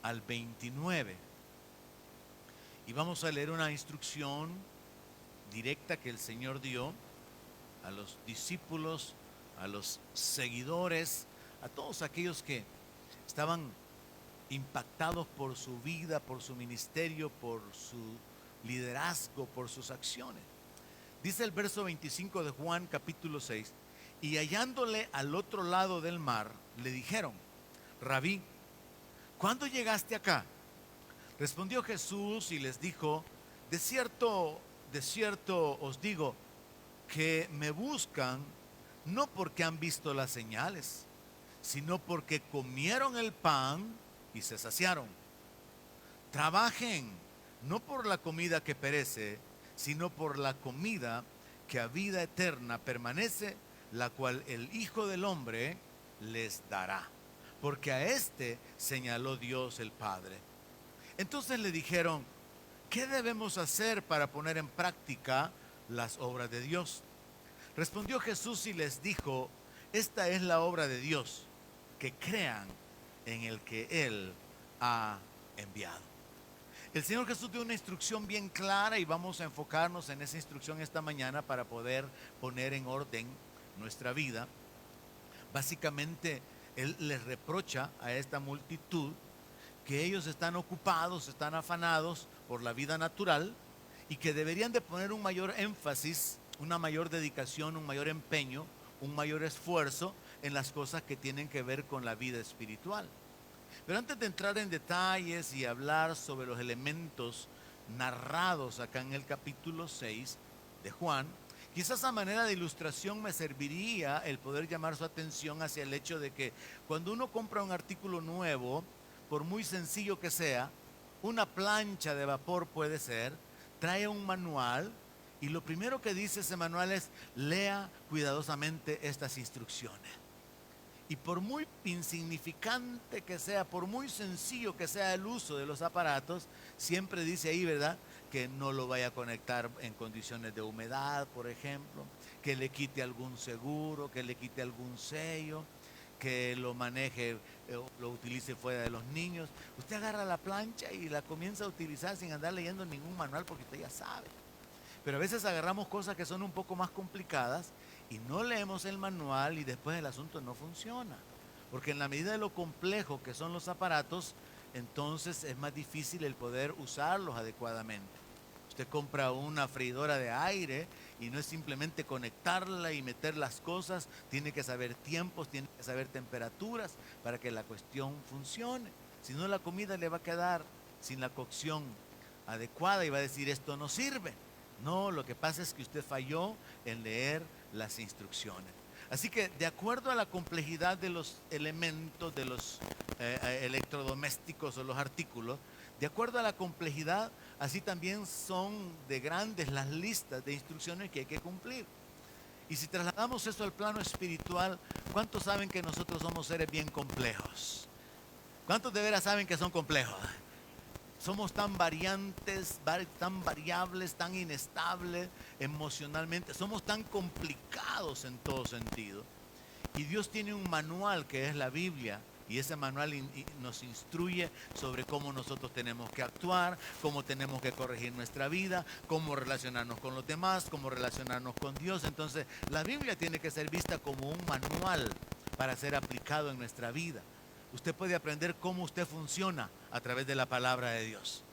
al 29. Y vamos a leer una instrucción directa que el Señor dio a los discípulos, a los seguidores, a todos aquellos que estaban impactados por su vida, por su ministerio, por su liderazgo, por sus acciones. Dice el verso 25 de Juan capítulo 6, y hallándole al otro lado del mar, le dijeron: Rabí, ¿cuándo llegaste acá? Respondió Jesús y les dijo: de cierto os digo, que me buscan no porque han visto las señales, sino porque comieron el pan y se saciaron. Trabajen no por la comida que perece, sino por la comida que a vida eterna permanece, la cual el Hijo del Hombre les dará. Porque a éste señaló Dios el Padre. Entonces le dijeron: ¿qué debemos hacer para poner en práctica las obras de Dios? Respondió Jesús y les dijo: esta es la obra de Dios, que crean en el que Él ha enviado. El Señor Jesús dio una instrucción bien clara y vamos a enfocarnos en esa instrucción esta mañana para poder poner en orden nuestra vida. Básicamente, Él les reprocha a esta multitud que ellos están ocupados, están afanados por la vida natural y que deberían de poner un mayor énfasis, una mayor dedicación, un mayor empeño, un mayor esfuerzo en las cosas que tienen que ver con la vida espiritual. Pero antes de entrar en detalles y hablar sobre los elementos narrados acá en el capítulo 6 de Juan, quizás a manera de ilustración me serviría el poder llamar su atención hacia el hecho de que cuando uno compra un artículo nuevo, por muy sencillo que sea, una plancha de vapor puede ser, trae un manual y lo primero que dice ese manual es: lea cuidadosamente estas instrucciones. Y por muy insignificante que sea, por muy sencillo que sea el uso de los aparatos, siempre dice ahí, ¿verdad?, que no lo vaya a conectar en condiciones de humedad, por ejemplo, que le quite algún seguro, que le quite algún sello, que lo maneje, lo utilice fuera de los niños. Usted agarra la plancha y la comienza a utilizar sin andar leyendo ningún manual porque usted ya sabe. Pero a veces agarramos cosas que son un poco más complicadas y no leemos el manual y después el asunto no funciona. Porque en la medida de lo complejo que son los aparatos, entonces es más difícil el poder usarlos adecuadamente. Usted compra una freidora de aire y no es simplemente conectarla y meter las cosas, tiene que saber tiempos, tiene que saber temperaturas para que la cuestión funcione. Si no, la comida le va a quedar sin la cocción adecuada y va a decir: esto no sirve. No, lo que pasa es que usted falló en leer las instrucciones. Así que de acuerdo a la complejidad de los elementos, de los electrodomésticos o los artículos, de acuerdo a la complejidad, así también son de grandes las listas de instrucciones que hay que cumplir. Y si trasladamos eso al plano espiritual, ¿cuántos saben que nosotros somos seres bien complejos? ¿Cuántos de veras saben que son complejos? Somos tan variantes, tan variables, tan inestables emocionalmente. Somos tan complicados en todo sentido. Y Dios tiene un manual que es la Biblia. Y ese manual nos instruye sobre cómo nosotros tenemos que actuar, cómo tenemos que corregir nuestra vida, cómo relacionarnos con los demás, cómo relacionarnos con Dios. Entonces, la Biblia tiene que ser vista como un manual para ser aplicado en nuestra vida. Usted puede aprender cómo usted funciona a través de la palabra de Dios.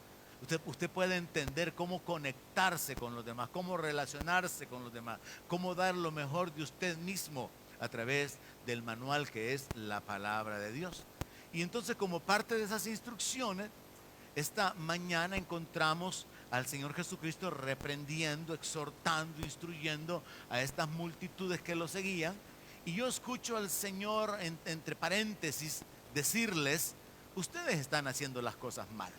Usted puede entender cómo conectarse con los demás, cómo relacionarse con los demás, cómo dar lo mejor de usted mismo a través del manual que es la palabra de Dios. Y entonces, como parte de esas instrucciones, esta mañana encontramos al Señor Jesucristo reprendiendo, exhortando, instruyendo a estas multitudes que lo seguían. Y yo escucho al Señor, entre paréntesis, decirles: ustedes están haciendo las cosas mal.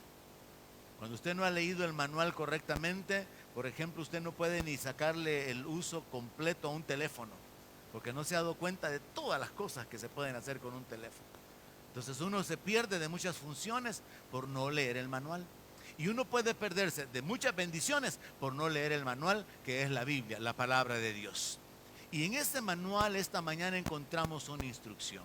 Cuando usted no ha leído el manual correctamente, por ejemplo, usted no puede ni sacarle el uso completo a un teléfono, porque no se ha dado cuenta de todas las cosas que se pueden hacer con un teléfono. Entonces uno se pierde de muchas funciones por no leer el manual. Y uno puede perderse de muchas bendiciones por no leer el manual, que es la Biblia, la palabra de Dios. Y en este manual esta mañana encontramos una instrucción.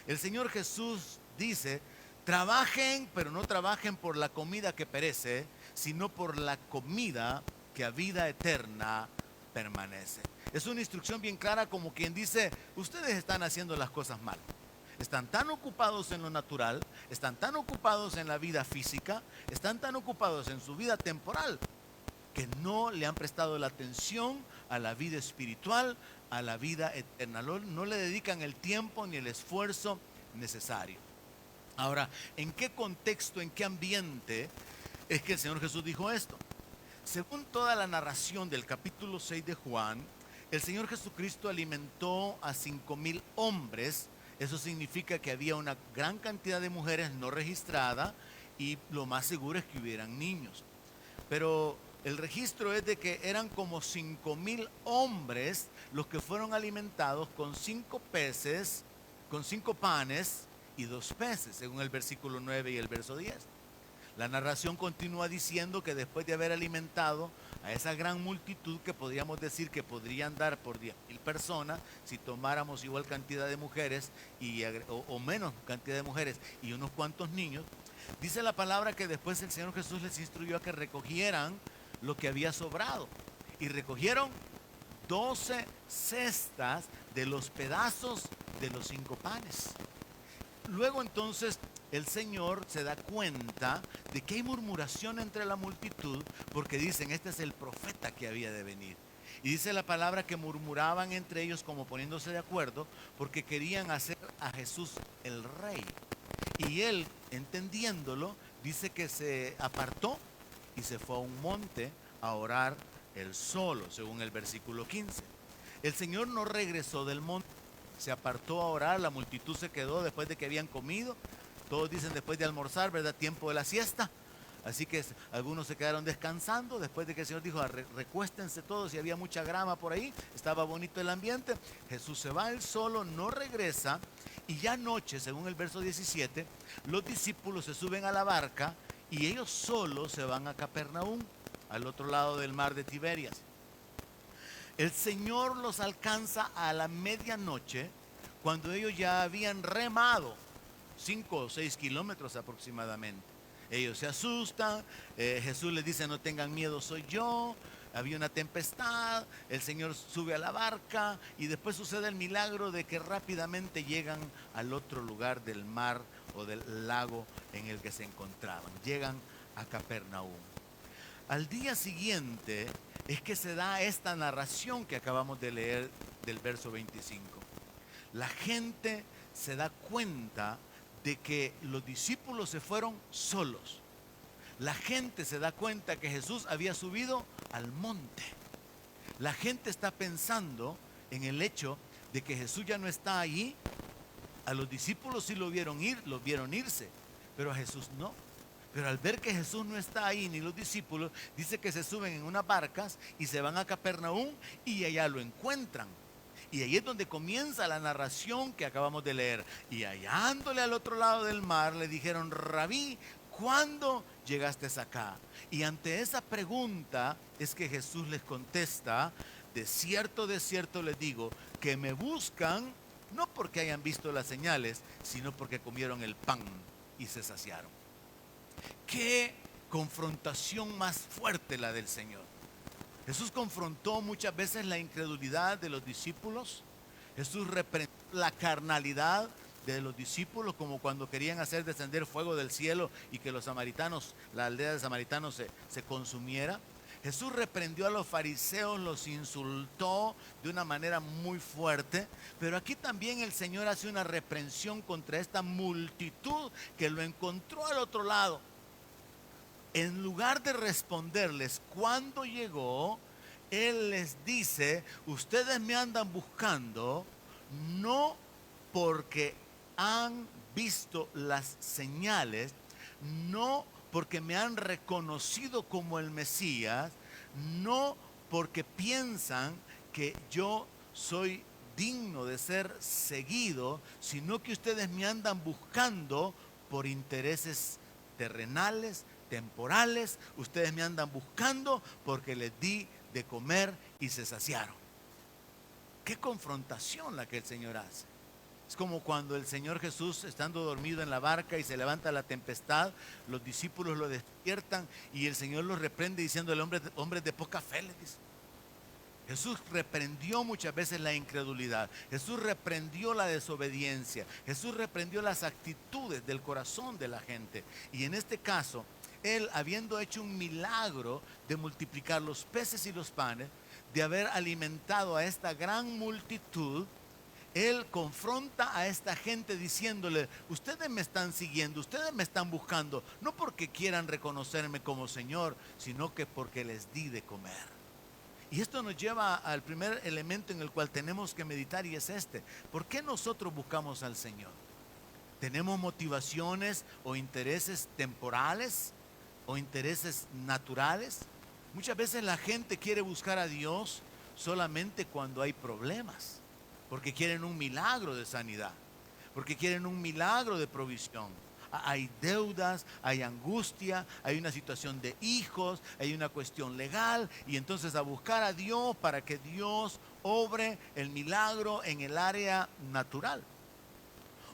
El Señor Jesús dice: Trabajen, pero no trabajen por la comida que perece, sino por la comida que a vida eterna permanece. Es una instrucción bien clara, como quien dice: ustedes están haciendo las cosas mal. Están tan ocupados en lo natural, están tan ocupados en la vida física, están tan ocupados en su vida temporal, que no le han prestado la atención a la vida espiritual, a la vida eterna. No le dedican el tiempo ni el esfuerzo necesario. Ahora, ¿en qué contexto, en qué ambiente es que el Señor Jesús dijo esto? Según toda la narración del capítulo 6 de Juan, el Señor Jesucristo alimentó a 5,000 hombres. Eso significa que había una gran cantidad de mujeres no registradas y lo más seguro es que hubieran niños. Pero el registro es de que eran como 5,000 hombres los que fueron alimentados con 5 peces, con 5 panes y 2 peces, según el versículo 9 y el verso 10. La narración continúa diciendo que después de haber alimentado a esa gran multitud, que podríamos decir que podrían dar por 10,000 personas, si tomáramos igual cantidad de mujeres o menos cantidad de mujeres y unos cuantos niños, dice la palabra que después el Señor Jesús les instruyó a que recogieran lo que había sobrado. Y recogieron 12 cestas de los pedazos de los 5 panes. Luego entonces el Señor se da cuenta de que hay murmuración entre la multitud, porque dicen: este es el profeta que había de venir. Y dice la palabra que murmuraban entre ellos como poniéndose de acuerdo, porque querían hacer a Jesús el rey. Y él, entendiéndolo, dice que se apartó y se fue a un monte a orar él solo, según el versículo 15. El Señor no regresó del monte, se apartó a orar. La multitud se quedó después de que habían comido. Todos dicen después de almorzar, ¿verdad? Tiempo de la siesta. Así que algunos se quedaron descansando después de que el Señor dijo: recuéstense todos. Y había mucha grama por ahí, estaba bonito el ambiente. Jesús se va él solo, no regresa. Y ya anoche, según el verso 17, los discípulos se suben a la barca y ellos solos se van a Capernaum, al otro lado del mar de Tiberias. El Señor los alcanza a la medianoche, cuando ellos ya habían remado 5 o 6 kilómetros aproximadamente. Ellos se asustan. Jesús les dice: no tengan miedo, soy yo. Había una tempestad, el Señor sube a la barca y después sucede el milagro de que rápidamente llegan al otro lugar del mar o del lago en el que se encontraban. Llegan a Capernaum. Al día siguiente es que se da esta narración que acabamos de leer del verso 25. La gente se da cuenta de que los discípulos se fueron solos. La gente se da cuenta que Jesús había subido al monte. La gente está pensando en el hecho de que Jesús ya no está allí. A los discípulos sí lo vieron irse, pero a Jesús no. Pero al ver que Jesús no está ahí, ni los discípulos, dice que se suben en unas barcas y se van a Capernaum y allá lo encuentran. Y ahí es donde comienza la narración que acabamos de leer. Y hallándole al otro lado del mar, le dijeron: Rabí, ¿cuándo llegaste acá? Y ante esa pregunta es que Jesús les contesta: de cierto les digo, que me buscan no porque hayan visto las señales, sino porque comieron el pan y se saciaron. Qué confrontación más fuerte la del Señor. Jesús confrontó muchas veces la incredulidad de los discípulos. Jesús reprendió la carnalidad de los discípulos, como cuando querían hacer descender fuego del cielo y que los samaritanos, la aldea de samaritanos se consumiera. Jesús reprendió a los fariseos, los insultó de una manera muy fuerte. Pero aquí también el Señor hace una reprensión contra esta multitud que lo encontró al otro lado. En lugar de responderles cuándo llegó, Él les dice: ustedes me andan buscando no porque han visto las señales, no porque me han reconocido como el Mesías, no porque piensan que yo soy digno de ser seguido, sino que ustedes me andan buscando por intereses terrenales, temporales. Ustedes me andan buscando porque les di de comer y se saciaron. Qué confrontación la que el Señor hace. Es como cuando el Señor Jesús, estando dormido en la barca y se levanta la tempestad, los discípulos lo despiertan y el Señor los reprende diciéndole: hombres de poca fe, les dice. Jesús reprendió muchas veces la incredulidad. Jesús reprendió la desobediencia. Jesús reprendió las actitudes del corazón de la gente. Y en este caso, Él, habiendo hecho un milagro de multiplicar los peces y los panes, de haber alimentado a esta gran multitud, Él confronta a esta gente diciéndole: ustedes me están siguiendo, ustedes me están buscando, no porque quieran reconocerme como Señor, sino que porque les di de comer. Y esto nos lleva al primer elemento en el cual tenemos que meditar, y es este: ¿por qué nosotros buscamos al Señor? ¿Tenemos motivaciones o intereses temporales o intereses naturales? Muchas veces la gente quiere buscar a Dios solamente cuando hay problemas, porque quieren un milagro de sanidad, porque quieren un milagro de provisión. Hay deudas, hay angustia, hay una situación de hijos, hay una cuestión legal, y entonces a buscar a Dios para que Dios obre el milagro en el área natural.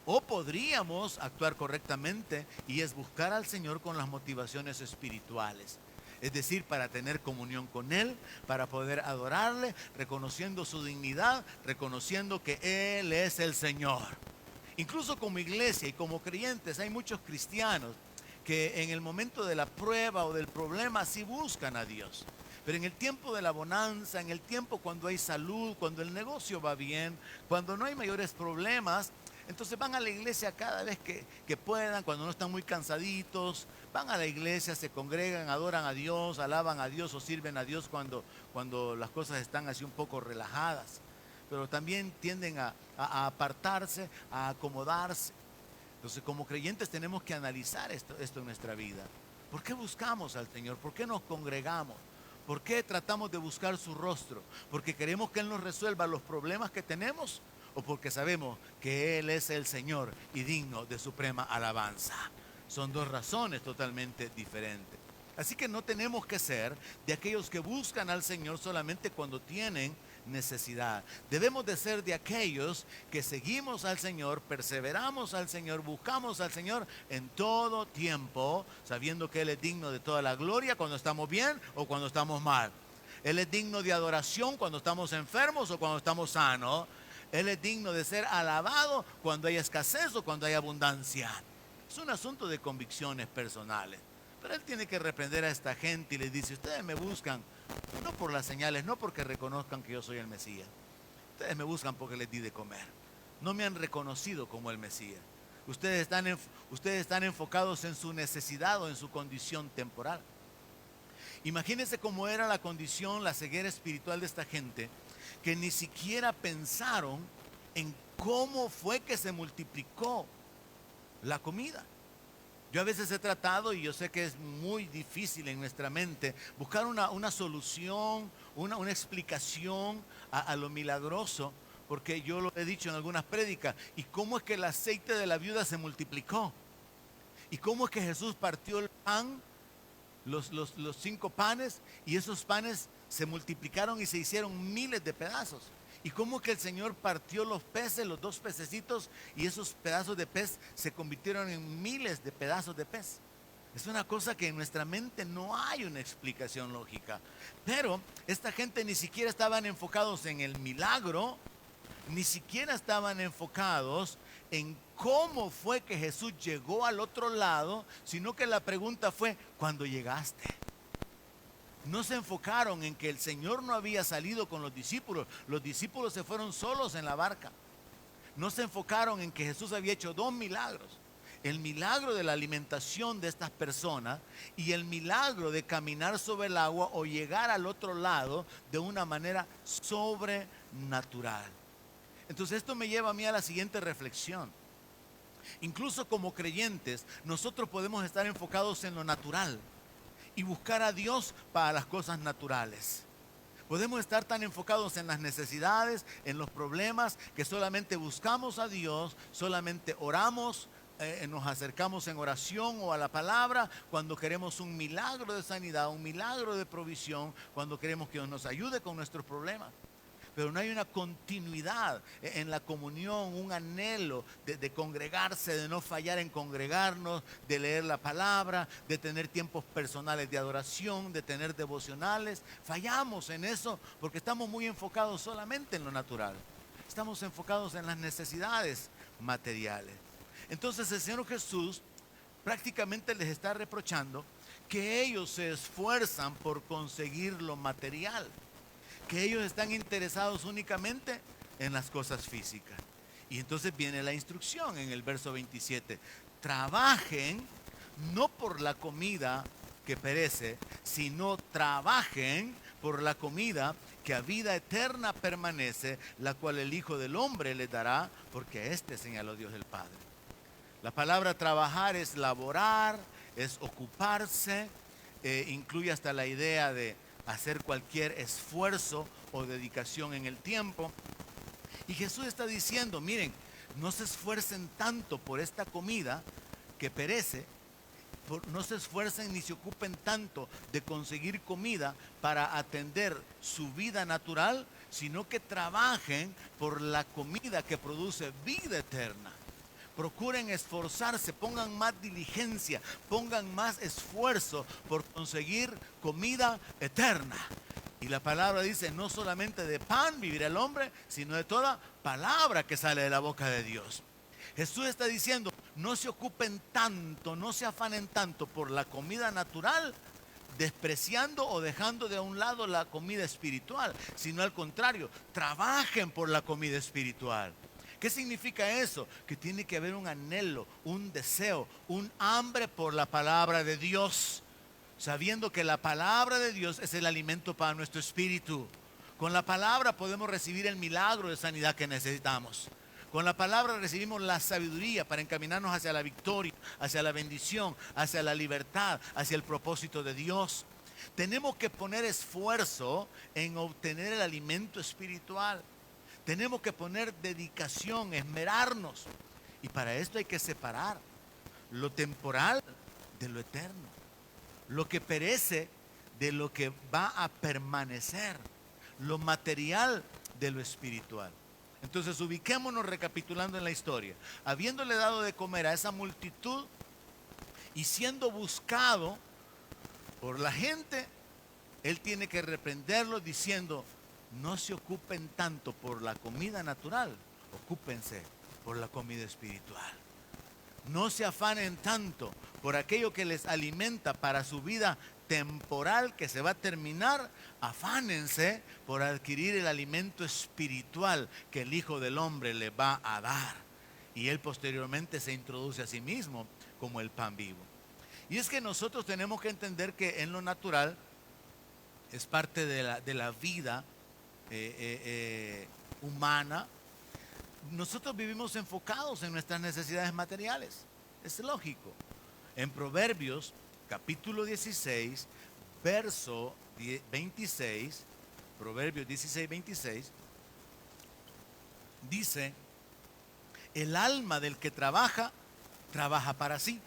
O podríamos actuar correctamente, y es buscar al Señor con las motivaciones espirituales. Es decir, para tener comunión con Él, para poder adorarle, reconociendo su dignidad, reconociendo que Él es el Señor. Incluso como iglesia y como creyentes hay muchos cristianos que en el momento de la prueba o del problema sí buscan a Dios. Pero en el tiempo de la bonanza, en el tiempo cuando hay salud, cuando el negocio va bien, cuando no hay mayores problemas, entonces van a la iglesia cada vez que puedan, cuando no están muy cansaditos, van a la iglesia, se congregan, adoran a Dios, alaban a Dios o sirven a Dios cuando las cosas están así un poco relajadas. Pero también tienden a apartarse, a acomodarse. Entonces, como creyentes tenemos que analizar esto en nuestra vida. ¿Por qué buscamos al Señor? ¿Por qué nos congregamos? ¿Por qué tratamos de buscar su rostro? ¿Porque queremos que Él nos resuelva los problemas que tenemos? ¿O porque sabemos que Él es el Señor y digno de suprema alabanza? Son dos razones totalmente diferentes. Así que no tenemos que ser de aquellos que buscan al Señor solamente cuando tienen necesidad. Debemos de ser de aquellos que seguimos al Señor, perseveramos al Señor, buscamos al Señor en todo tiempo, sabiendo que Él es digno de toda la gloria cuando estamos bien o cuando estamos mal. Él es digno de adoración cuando estamos enfermos o cuando estamos sanos. Él es digno de ser alabado cuando hay escasez o cuando hay abundancia. Es un asunto de convicciones personales. Pero Él tiene que reprender a esta gente y les dice: ustedes me buscan no por las señales, no porque reconozcan que yo soy el Mesías. Ustedes me buscan porque les di de comer. No me han reconocido como el Mesías. Ustedes están enfocados en su necesidad o en su condición temporal. Imagínense cómo era la condición, la ceguera espiritual de esta gente, que ni siquiera pensaron en cómo fue que se multiplicó la comida. Yo a veces he tratado, y yo sé que es muy difícil en nuestra mente, buscar una solución, una explicación a lo milagroso, porque yo lo he dicho en algunas prédicas. ¿Y cómo es que el aceite de la viuda se multiplicó? ¿Y cómo es que Jesús partió el pan, los 5 panes, y esos panes se multiplicaron y se hicieron miles de pedazos? ¿Y cómo que el Señor partió los peces, los 2 pececitos, y esos pedazos de pez se convirtieron en miles de pedazos de pez? Es una cosa que en nuestra mente no hay una explicación lógica. Pero esta gente ni siquiera estaban enfocados en el milagro, ni siquiera estaban enfocados en cómo fue que Jesús llegó al otro lado, sino que la pregunta fue: ¿cuándo llegaste? No se enfocaron en que el Señor no había salido con los discípulos se fueron solos en la barca. No se enfocaron en que Jesús había hecho 2 milagros: el milagro de la alimentación de estas personas y el milagro de caminar sobre el agua o llegar al otro lado de una manera sobrenatural. Entonces esto me lleva a mí a la siguiente reflexión. Incluso como creyentes, nosotros podemos estar enfocados en lo natural y buscar a Dios para las cosas naturales. Podemos estar tan enfocados en las necesidades, en los problemas, que solamente buscamos a Dios, solamente oramos, nos acercamos en oración o a la palabra cuando queremos un milagro de sanidad, un milagro de provisión, cuando queremos que Dios nos ayude con nuestros problemas. pero no hay una continuidad en la comunión, un anhelo de congregarse, de no fallar en congregarnos, de leer la palabra, de tener tiempos personales de adoración, de tener devocionales. Fallamos en eso porque estamos muy enfocados solamente en lo natural. Estamos enfocados en las necesidades materiales. Entonces el Señor Jesús prácticamente les está reprochando que ellos se esfuerzan por conseguir lo material, que ellos están interesados únicamente en las cosas físicas. Y entonces viene la instrucción en el verso 27. Trabajen no por la comida que perece, sino trabajen por la comida que a vida eterna permanece, la cual el Hijo del Hombre les dará, porque a este señaló Dios el Padre. La palabra trabajar es laborar, es ocuparse, incluye hasta la idea de hacer cualquier esfuerzo o dedicación en el tiempo. Y Jesús está diciendo, miren, no se esfuercen tanto por esta comida que perece, no se esfuercen ni se ocupen tanto de conseguir comida para atender su vida natural, sino que trabajen por la comida que produce vida eterna. Procuren esforzarse, pongan más diligencia, pongan más esfuerzo por conseguir comida eterna. Y la palabra dice, no solamente de pan vivirá el hombre, sino de toda palabra que sale de la boca de Dios. Jesús está diciendo, no se ocupen tanto, no se afanen tanto por la comida natural, despreciando o dejando de un lado la comida espiritual, sino al contrario, trabajen por la comida espiritual. ¿Qué significa eso? Que tiene que haber un anhelo, un deseo, un hambre por la palabra de Dios, sabiendo que la palabra de Dios es el alimento para nuestro espíritu. Con la palabra podemos recibir el milagro de sanidad que necesitamos. Con la palabra recibimos la sabiduría para encaminarnos hacia la victoria, hacia la bendición, hacia la libertad, hacia el propósito de Dios. Tenemos que poner esfuerzo en obtener el alimento espiritual. Tenemos que poner dedicación, esmerarnos. Y para esto hay que separar lo temporal de lo eterno. Lo que perece de lo que va a permanecer. Lo material de lo espiritual. Entonces ubiquémonos recapitulando en la historia. Habiéndole dado de comer a esa multitud y siendo buscado por la gente, Él tiene que reprenderlos diciendo, no se ocupen tanto por la comida natural, ocúpense por la comida espiritual. No se afanen tanto por aquello que les alimenta para su vida temporal que se va a terminar. Afánense por adquirir el alimento espiritual que el Hijo del Hombre le va a dar. Y Él posteriormente se introduce a sí mismo como el pan vivo. Y es que nosotros tenemos que entender que en lo natural es parte de la vida humana. Nosotros vivimos enfocados en nuestras necesidades materiales. Es lógico. En Proverbios capítulo 16, verso 26, Proverbios 16, 26, dice, el alma del que trabaja, trabaja para sí,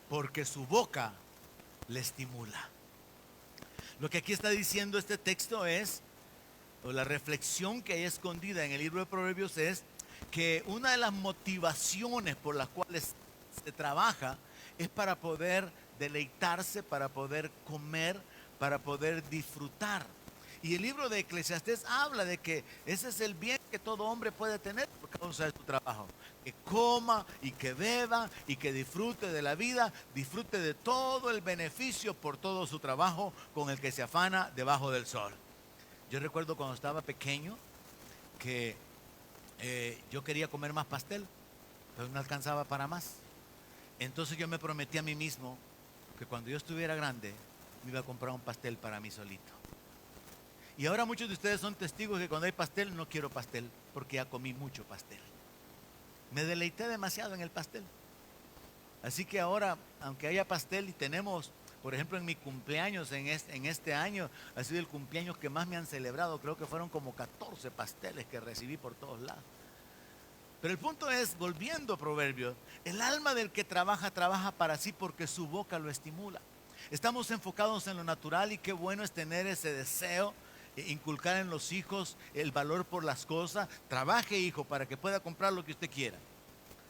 porque su boca le estimula. Lo que aquí está diciendo este texto es, o la reflexión que hay escondida en el libro de Proverbios es que una de las motivaciones por las cuales se trabaja es para poder deleitarse, para poder comer, para poder disfrutar. Y el libro de Eclesiastés habla de que ese es el bien que todo hombre puede tener por causa de su trabajo. Que coma y que beba y que disfrute de la vida, disfrute de todo el beneficio por todo su trabajo con el que se afana debajo del sol. Yo recuerdo cuando estaba pequeño que yo quería comer más pastel, pero no alcanzaba para más. Entonces yo me prometí a mí mismo que cuando yo estuviera grande me iba a comprar un pastel para mí solito. Y ahora muchos de ustedes son testigos que cuando hay pastel no quiero pastel porque ya comí mucho pastel. Me deleité demasiado en el pastel. Así que ahora, aunque haya pastel y tenemos, por ejemplo, en mi cumpleaños en este año, ha sido el cumpleaños que más me han celebrado. Creo que fueron como 14 pasteles que recibí por todos lados. Pero el punto es, volviendo a Proverbios, el alma del que trabaja, trabaja para sí porque su boca lo estimula. Estamos enfocados en lo natural y qué bueno es tener ese deseo inculcar en los hijos el valor por las cosas. Trabaje, hijo, para que pueda comprar lo que usted quiera.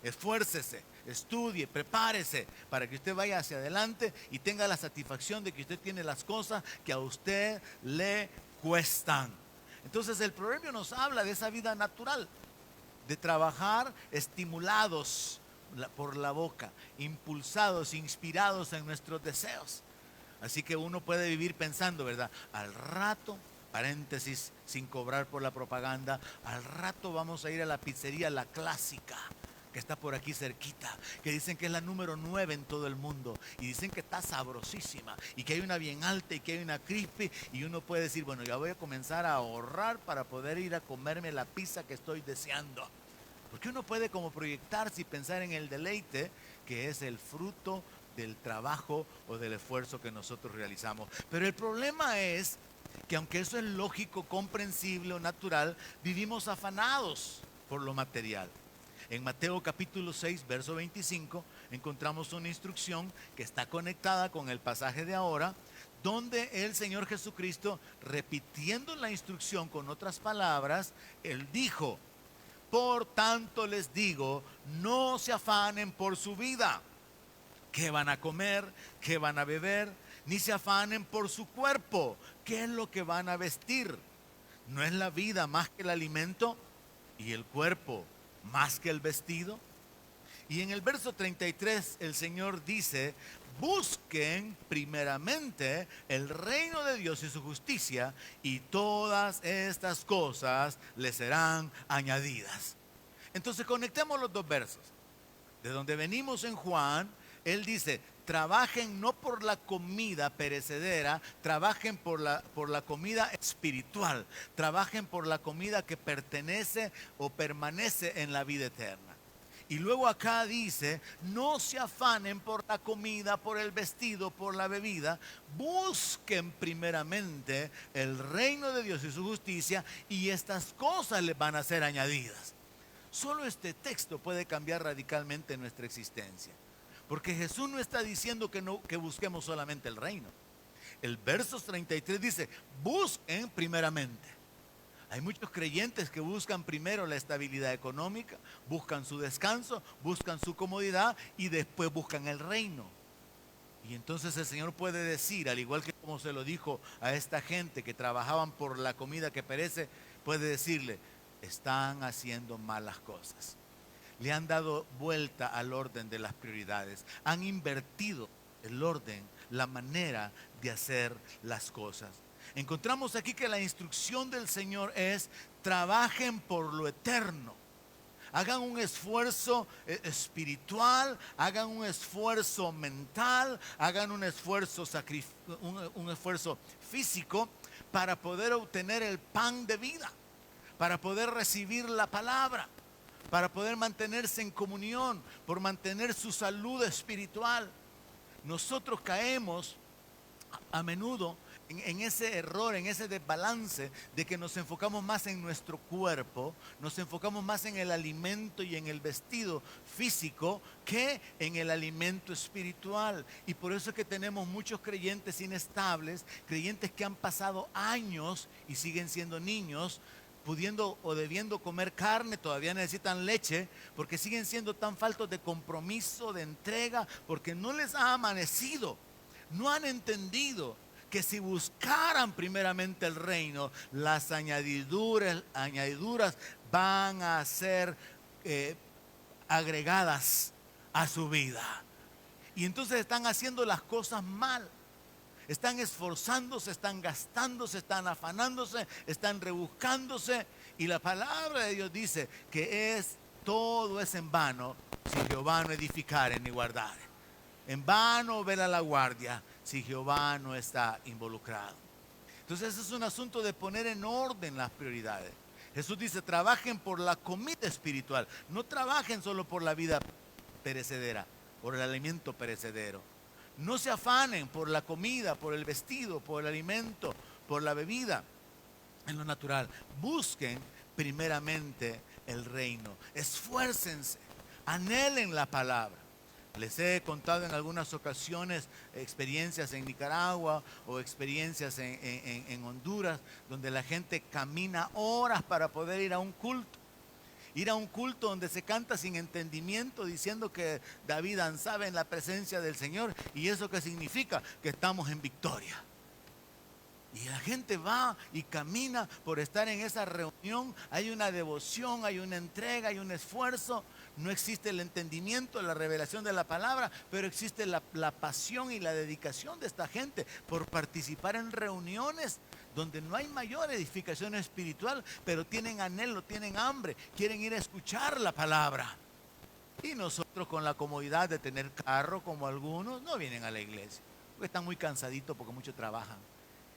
Esfuércese, estudie, prepárese para que usted vaya hacia adelante y tenga la satisfacción de que usted tiene las cosas que a usted le cuestan. Entonces el proverbio nos habla de esa vida natural, de trabajar estimulados por la boca, impulsados, inspirados en nuestros deseos. Así que uno puede vivir pensando, ¿verdad? Al rato, paréntesis, sin cobrar por la propaganda, al rato vamos a ir a la pizzería La Clásica, que está por aquí cerquita, que dicen que es la número 9 en todo el mundo, y dicen que está sabrosísima, y que hay una bien alta, y que hay una crispy, y uno puede decir, bueno, ya voy a comenzar a ahorrar para poder ir a comerme la pizza que estoy deseando. Porque uno puede como proyectarse y pensar en el deleite que es el fruto del trabajo o del esfuerzo que nosotros realizamos. Pero el problema es que aunque eso es lógico, comprensible o natural, vivimos afanados por lo material. En Mateo capítulo 6, verso 25, encontramos una instrucción que está conectada con el pasaje de ahora, donde el Señor Jesucristo, repitiendo la instrucción con otras palabras, Él dijo: por tanto les digo, no se afanen por su vida, qué van a comer, qué van a beber, ni se afanen por su cuerpo, qué es lo que van a vestir. ¿No es la vida más que el alimento y el cuerpo más que el vestido? Y en el verso 33 el Señor dice: busquen primeramente el reino de Dios y su justicia, y todas estas cosas les serán añadidas. Entonces conectemos los dos versos. De donde venimos en Juan, Él dice: trabajen no por la comida perecedera, trabajen por la comida espiritual, trabajen por la comida que pertenece o permanece en la vida eterna. Y luego acá dice: no se afanen por la comida, por el vestido, por la bebida. Busquen primeramente el reino de Dios y su justicia, y estas cosas les van a ser añadidas. Solo este texto puede cambiar radicalmente nuestra existencia. Porque Jesús no está diciendo que busquemos solamente el reino. El verso 33 dice: busquen primeramente. Hay muchos creyentes que buscan primero la estabilidad económica, buscan su descanso, buscan su comodidad y después buscan el reino. Y entonces el Señor puede decir, al igual que como se lo dijo a esta gente que trabajaban por la comida que perece, puede decirle: están haciendo malas cosas. Le han dado vuelta al orden de las prioridades, han invertido el orden, la manera de hacer las cosas. Encontramos aquí que la instrucción del Señor es: trabajen por lo eterno. Hagan un esfuerzo espiritual, hagan un esfuerzo mental, hagan un esfuerzo físico para poder obtener el pan de vida, para poder recibir la palabra, para poder mantenerse en comunión, por mantener su salud espiritual. Nosotros caemos a menudo en ese error, en ese desbalance de que nos enfocamos más en nuestro cuerpo, nos enfocamos más en el alimento y en el vestido físico que en el alimento espiritual. Y por eso es que tenemos muchos creyentes inestables, creyentes que han pasado años y siguen siendo niños, pudiendo o debiendo comer carne, todavía necesitan leche, porque siguen siendo tan faltos de compromiso, de entrega, porque no les ha amanecido. No han entendido que si buscaran primeramente el reino, las añadiduras van a ser agregadas a su vida. Y entonces están haciendo las cosas mal. Están esforzándose, están gastándose, están afanándose, están rebuscándose. Y la palabra de Dios dice que todo es en vano si Jehová no edificare ni guardare. En vano vela la guardia si Jehová no está involucrado. Entonces es un asunto de poner en orden las prioridades. Jesús dice: trabajen por la comida espiritual. No trabajen solo por la vida perecedera, por el alimento perecedero. No se afanen por la comida, por el vestido, por el alimento, por la bebida en lo natural. Busquen primeramente el reino. Esfuércense, anhelen la palabra. Les he contado en algunas ocasiones experiencias en Nicaragua o experiencias en Honduras, donde la gente camina horas para poder ir a un culto. Ir a un culto donde se canta sin entendimiento, diciendo que David danzaba en la presencia del Señor. ¿Y eso qué significa? Que estamos en victoria. Y la gente va y camina por estar en esa reunión. Hay una devoción, hay una entrega, hay un esfuerzo. No existe el entendimiento, la revelación de la palabra, pero existe la pasión y la dedicación de esta gente por participar en reuniones donde no hay mayor edificación espiritual, pero tienen anhelo, tienen hambre, quieren ir a escuchar la palabra. Y nosotros, con la comodidad de tener carro como algunos, no vienen a la iglesia, porque están muy cansaditos, porque mucho trabajan.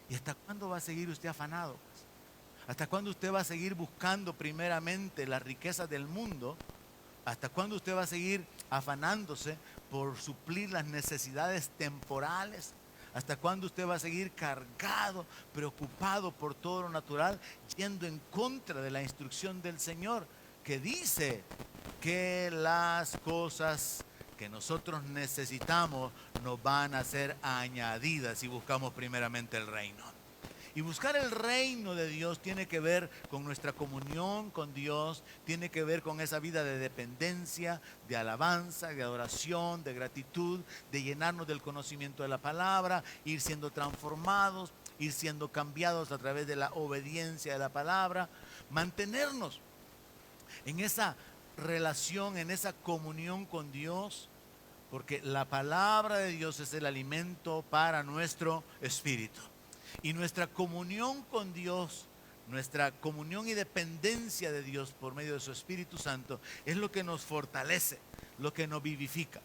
¿Y hasta cuándo va a seguir usted afanado? ¿Hasta cuándo usted va a seguir buscando primeramente las riquezas del mundo? ¿Hasta cuándo usted va a seguir afanándose por suplir las necesidades temporales? ¿Hasta cuándo usted va a seguir cargado, preocupado por todo lo natural, yendo en contra de la instrucción del Señor, que dice que las cosas que nosotros necesitamos nos van a ser añadidas si buscamos primeramente el reino? Y buscar el reino de Dios tiene que ver con nuestra comunión con Dios, tiene que ver con esa vida de dependencia, de alabanza, de adoración, de gratitud, de llenarnos del conocimiento de la palabra, ir siendo transformados, ir siendo cambiados a través de la obediencia de la palabra, mantenernos en esa relación, en esa comunión con Dios, porque la palabra de Dios es el alimento para nuestro espíritu. Y nuestra comunión con Dios, nuestra comunión y dependencia de Dios por medio de su Espíritu Santo es lo que nos fortalece, lo que nos vivifica.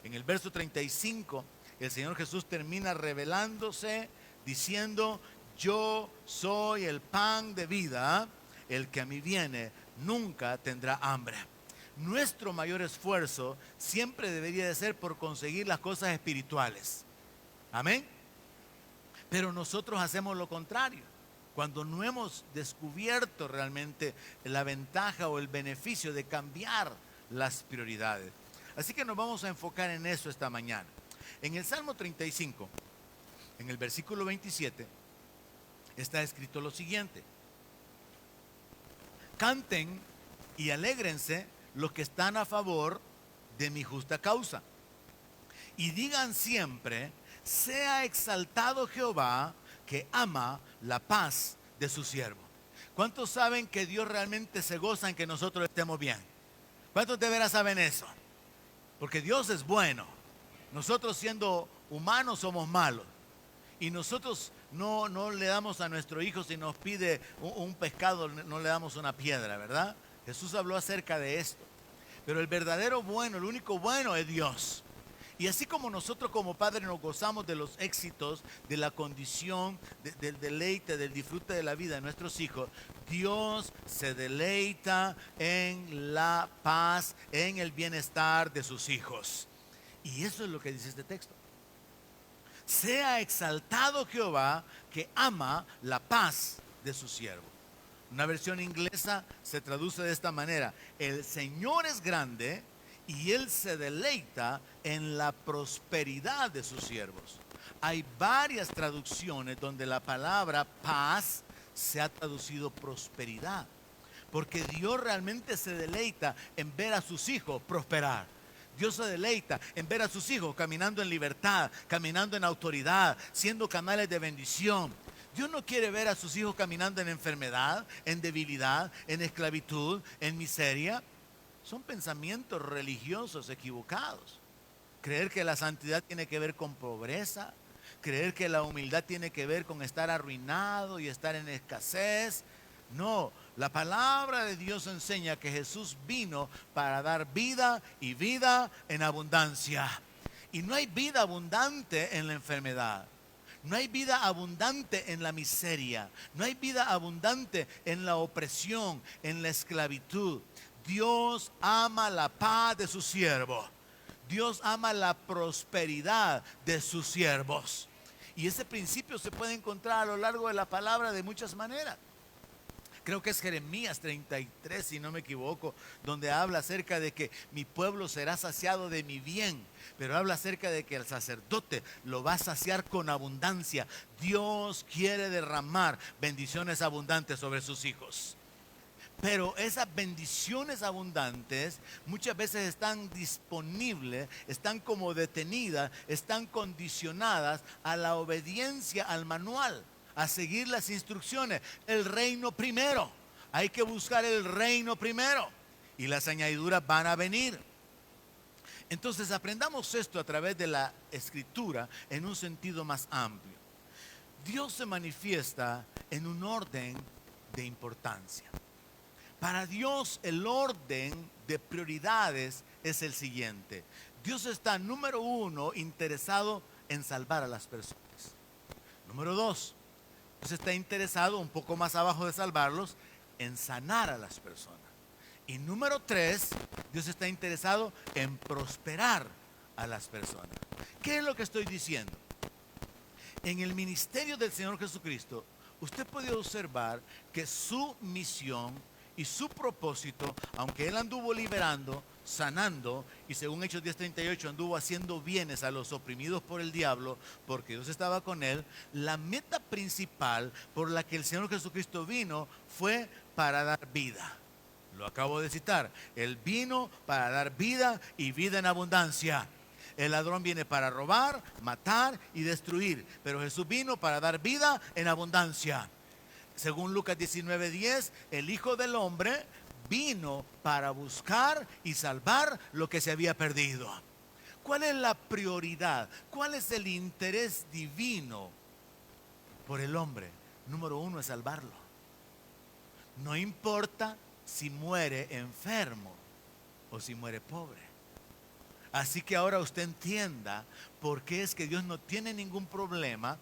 En el verso 35, el Señor Jesús termina revelándose diciendo: yo soy el pan de vida, el que a mí viene nunca tendrá hambre. Nuestro mayor esfuerzo siempre debería de ser por conseguir las cosas espirituales. Amén. Pero nosotros hacemos lo contrario, cuando no hemos descubierto realmente la ventaja o el beneficio de cambiar las prioridades. Así que nos vamos a enfocar en eso esta mañana. En el Salmo 35, en el versículo 27, está escrito lo siguiente: canten y alégrense los que están a favor de mi justa causa, y digan siempre: sea exaltado Jehová, que ama la paz de su siervo. ¿Cuántos saben que Dios realmente se goza en que nosotros estemos bien? ¿Cuántos de veras saben eso? Porque Dios es bueno. Nosotros, siendo humanos, somos malos. Y nosotros no le damos a nuestro hijo, si nos pide un pescado, no le damos una piedra, ¿verdad? Jesús habló acerca de esto. Pero el verdadero bueno, el único bueno, es Dios. Y así como nosotros como padres nos gozamos de los éxitos, de la condición, del deleite, del disfrute de la vida de nuestros hijos, Dios se deleita en la paz, en el bienestar de sus hijos. Y eso es lo que dice este texto. Sea exaltado Jehová, que ama la paz de su siervo. Una versión inglesa se traduce de esta manera: el Señor es grande y Él se deleita en la prosperidad de sus siervos. Hay varias traducciones donde la palabra paz se ha traducido prosperidad, porque Dios realmente se deleita en ver a sus hijos prosperar. Dios se deleita en ver a sus hijos caminando en libertad, caminando en autoridad, siendo canales de bendición. Dios no quiere ver a sus hijos caminando en enfermedad, en debilidad, en esclavitud, en miseria. Son pensamientos religiosos equivocados. Creer que la santidad tiene que ver con pobreza, creer que la humildad tiene que ver con estar arruinado y estar en escasez. No, la palabra de Dios enseña que Jesús vino para dar vida y vida en abundancia. Y no hay vida abundante en la enfermedad. No hay vida abundante en la miseria. No hay vida abundante en la opresión, en la esclavitud. Dios ama la paz de sus siervos. Dios ama la prosperidad de sus siervos. Y ese principio se puede encontrar a lo largo de la palabra de muchas maneras. Creo que es Jeremías 33, si no me equivoco, donde habla acerca de que mi pueblo será saciado de mi bien, pero habla acerca de que el sacerdote lo va a saciar con abundancia. Dios quiere derramar bendiciones abundantes sobre sus hijos. Pero esas bendiciones abundantes muchas veces están disponibles, están como detenidas, están condicionadas a la obediencia al manual, a seguir las instrucciones. El reino primero. Hay que buscar el reino primero y las añadiduras van a venir. Entonces aprendamos esto a través de la escritura en un sentido más amplio. Dios se manifiesta en un orden de importancia. Para Dios el orden de prioridades es el siguiente. Dios está, número uno, interesado en salvar a las personas. Número dos, Dios está interesado, un poco más abajo de salvarlos, en sanar a las personas. Y número tres, Dios está interesado en prosperar a las personas. ¿Qué es lo que estoy diciendo? En el ministerio del Señor Jesucristo, usted puede observar que su misión y su propósito, aunque Él anduvo liberando, sanando, y según Hechos 10:38 anduvo haciendo bienes a los oprimidos por el diablo, porque Dios estaba con Él, la meta principal por la que el Señor Jesucristo vino fue para dar vida. Lo acabo de citar. Él vino para dar vida y vida en abundancia. El ladrón viene para robar, matar y destruir, pero Jesús vino para dar vida en abundancia. Según Lucas 19:10, el Hijo del Hombre vino para buscar y salvar lo que se había perdido. ¿Cuál es la prioridad? ¿Cuál es el interés divino por el hombre? Número uno es salvarlo. No importa si muere enfermo o si muere pobre. Así que ahora usted entienda por qué es que Dios no tiene ningún problema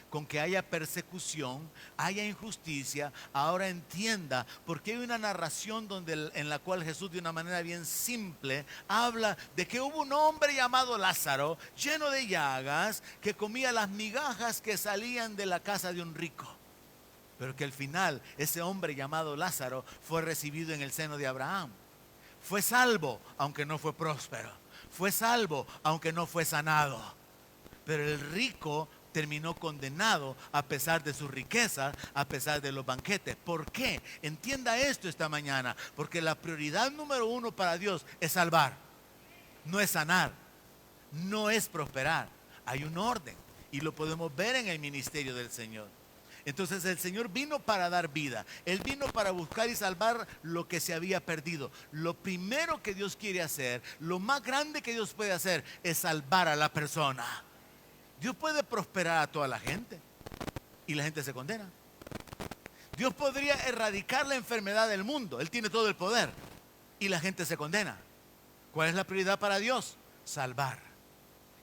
con que haya persecución, haya injusticia. Ahora entienda por qué hay una narración en la cual Jesús, de una manera bien simple, habla de que hubo un hombre llamado Lázaro, lleno de llagas, que comía las migajas que salían de la casa de un rico. Pero que al final ese hombre llamado Lázaro fue recibido en el seno de Abraham. Fue salvo, aunque no fue próspero. Fue salvo, aunque no fue sanado. Pero el rico terminó condenado a pesar de sus riquezas, a pesar de los banquetes. ¿Por qué? Entienda esto esta mañana. Porque la prioridad número uno para Dios es salvar. No es sanar. No es prosperar. Hay un orden. Y lo podemos ver en el ministerio del Señor. Entonces el Señor vino para dar vida. Él vino para buscar y salvar lo que se había perdido. Lo primero que Dios quiere hacer, lo más grande que Dios puede hacer, es salvar a la persona. Dios puede prosperar a toda la gente y la gente se condena. Dios podría erradicar la enfermedad del mundo. Él tiene todo el poder y la gente se condena. ¿Cuál es la prioridad para Dios? Salvar.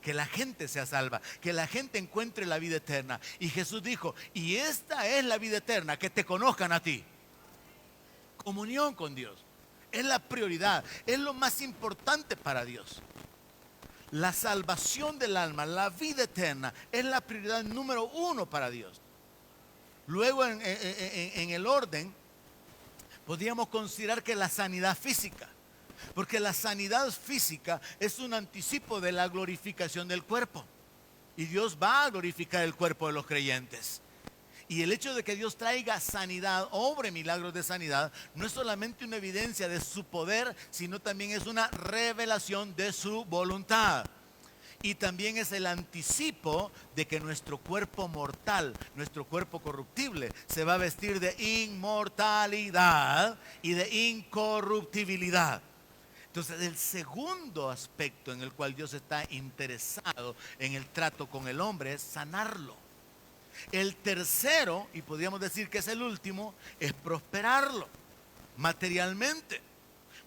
Que la gente sea salva, que la gente encuentre la vida eterna. Y Jesús dijo, y esta es la vida eterna, que te conozcan a ti. Comunión con Dios es la prioridad, es lo más importante para Dios. La salvación del alma, la vida eterna, es la prioridad número uno para Dios. Luego en el orden, podríamos considerar que la sanidad física. Porque la sanidad física es un anticipo de la glorificación del cuerpo. Y Dios va a glorificar el cuerpo de los creyentes. Y el hecho de que Dios traiga sanidad, obre milagros de sanidad, no es solamente una evidencia de su poder, sino también es una revelación de su voluntad. Y también es el anticipo de que nuestro cuerpo mortal, nuestro cuerpo corruptible, se va a vestir de inmortalidad y de incorruptibilidad. Entonces, el segundo aspecto en el cual Dios está interesado en el trato con el hombre es sanarlo. El tercero, y podríamos decir que es el último, es prosperarlo materialmente.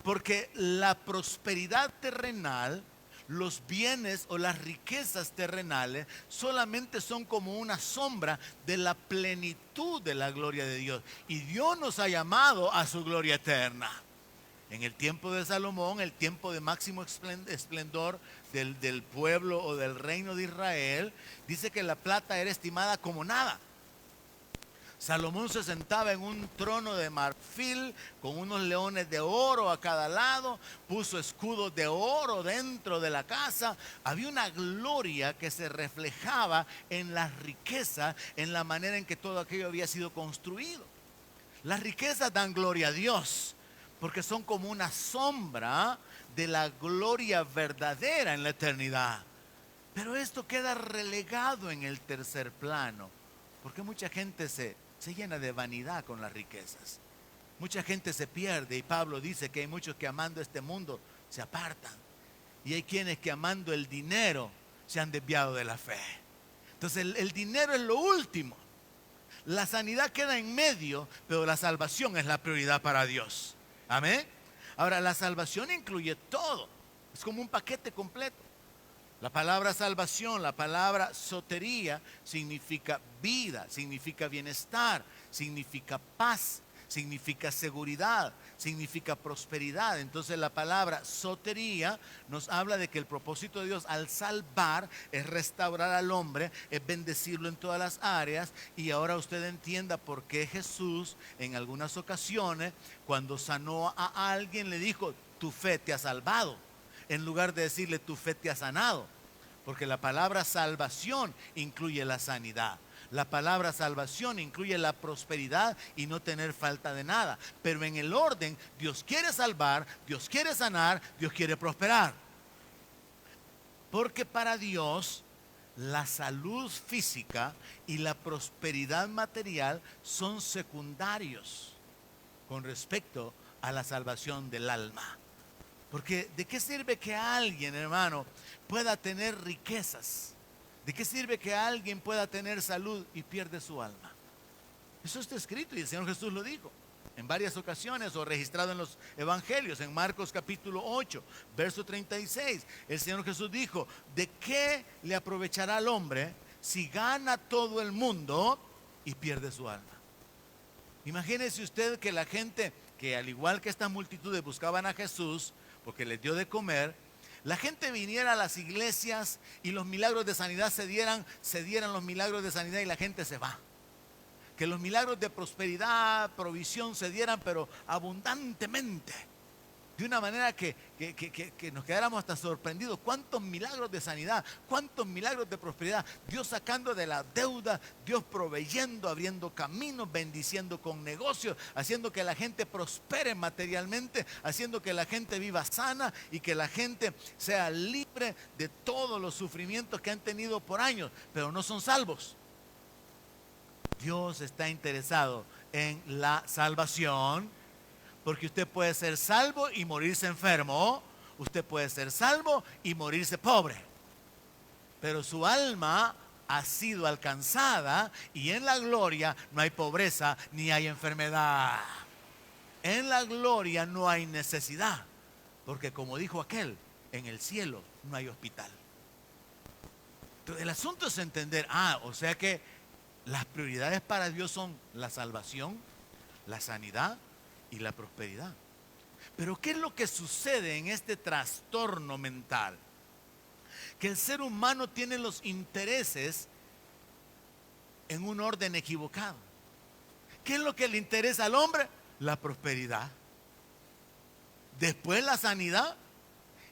Porque la prosperidad terrenal, los bienes o las riquezas terrenales solamente son como una sombra de la plenitud de la gloria de Dios. Y Dios nos ha llamado a su gloria eterna. En el tiempo de Salomón, el tiempo de máximo esplendor del pueblo o del reino de Israel, dice que la plata era estimada como nada. Salomón se sentaba en un trono de marfil con unos leones de oro a cada lado, puso escudos de oro dentro de la casa. Había una gloria que se reflejaba en la riqueza, en la manera en que todo aquello había sido construido. Las riquezas dan gloria a Dios, porque son como una sombra de la gloria verdadera en la eternidad. Pero esto queda relegado en el tercer plano, porque mucha gente se llena de vanidad con las riquezas. Mucha gente se pierde, y Pablo dice que hay muchos que amando este mundo se apartan, y hay quienes que amando el dinero se han desviado de la fe. Entonces el dinero es lo último. La sanidad queda en medio, pero la salvación es la prioridad para Dios. Amén. Ahora, la salvación incluye todo. Es como un paquete completo. La palabra salvación, la palabra sotería, significa vida, significa bienestar, significa paz, significa seguridad, significa prosperidad. Entonces la palabra sotería nos habla de que el propósito de Dios al salvar es restaurar al hombre, es bendecirlo en todas las áreas. Y ahora usted entienda por qué Jesús en algunas ocasiones, cuando sanó a alguien, le dijo: tu fe te ha salvado, en lugar de decirle: tu fe te ha sanado. Porque la palabra salvación incluye la sanidad. La palabra salvación incluye la prosperidad y no tener falta de nada. Pero en el orden, Dios quiere salvar, Dios quiere sanar, Dios quiere prosperar. Porque para Dios la salud física y la prosperidad material son secundarios con respecto a la salvación del alma. Porque ¿de qué sirve que alguien, hermano, pueda tener riquezas? ¿De qué sirve que alguien pueda tener salud y pierde su alma? Eso está escrito y el Señor Jesús lo dijo en varias ocasiones, o registrado en los evangelios. En Marcos capítulo 8, verso 36, el Señor Jesús dijo: ¿de qué le aprovechará al hombre si gana todo el mundo y pierde su alma? Imagínese usted que la gente, que al igual que estas multitudes buscaban a Jesús porque les dio de comer, la gente viniera a las iglesias y los milagros de sanidad se dieran los milagros de sanidad y la gente se va. Que los milagros de prosperidad, provisión se dieran, pero abundantemente, de una manera que nos quedáramos hasta sorprendidos. Cuántos milagros de sanidad, cuántos milagros de prosperidad, Dios sacando de la deuda, Dios proveyendo, abriendo caminos, bendiciendo con negocios, haciendo que la gente prospere materialmente, haciendo que la gente viva sana y que la gente sea libre de todos los sufrimientos que han tenido por años, pero no son salvos. Dios está interesado en la salvación, porque usted puede ser salvo y morirse enfermo. Usted puede ser salvo y morirse pobre. Pero su alma ha sido alcanzada, y en la gloria no hay pobreza ni hay enfermedad. En la gloria no hay necesidad, porque como dijo aquel, en el cielo no hay hospital. Entonces, el asunto es entender, o sea que las prioridades para Dios son la salvación, la sanidad y la prosperidad. Pero ¿qué es lo que sucede en este trastorno mental? Que el ser humano tiene los intereses en un orden equivocado. ¿Qué es lo que le interesa al hombre? La prosperidad, después la sanidad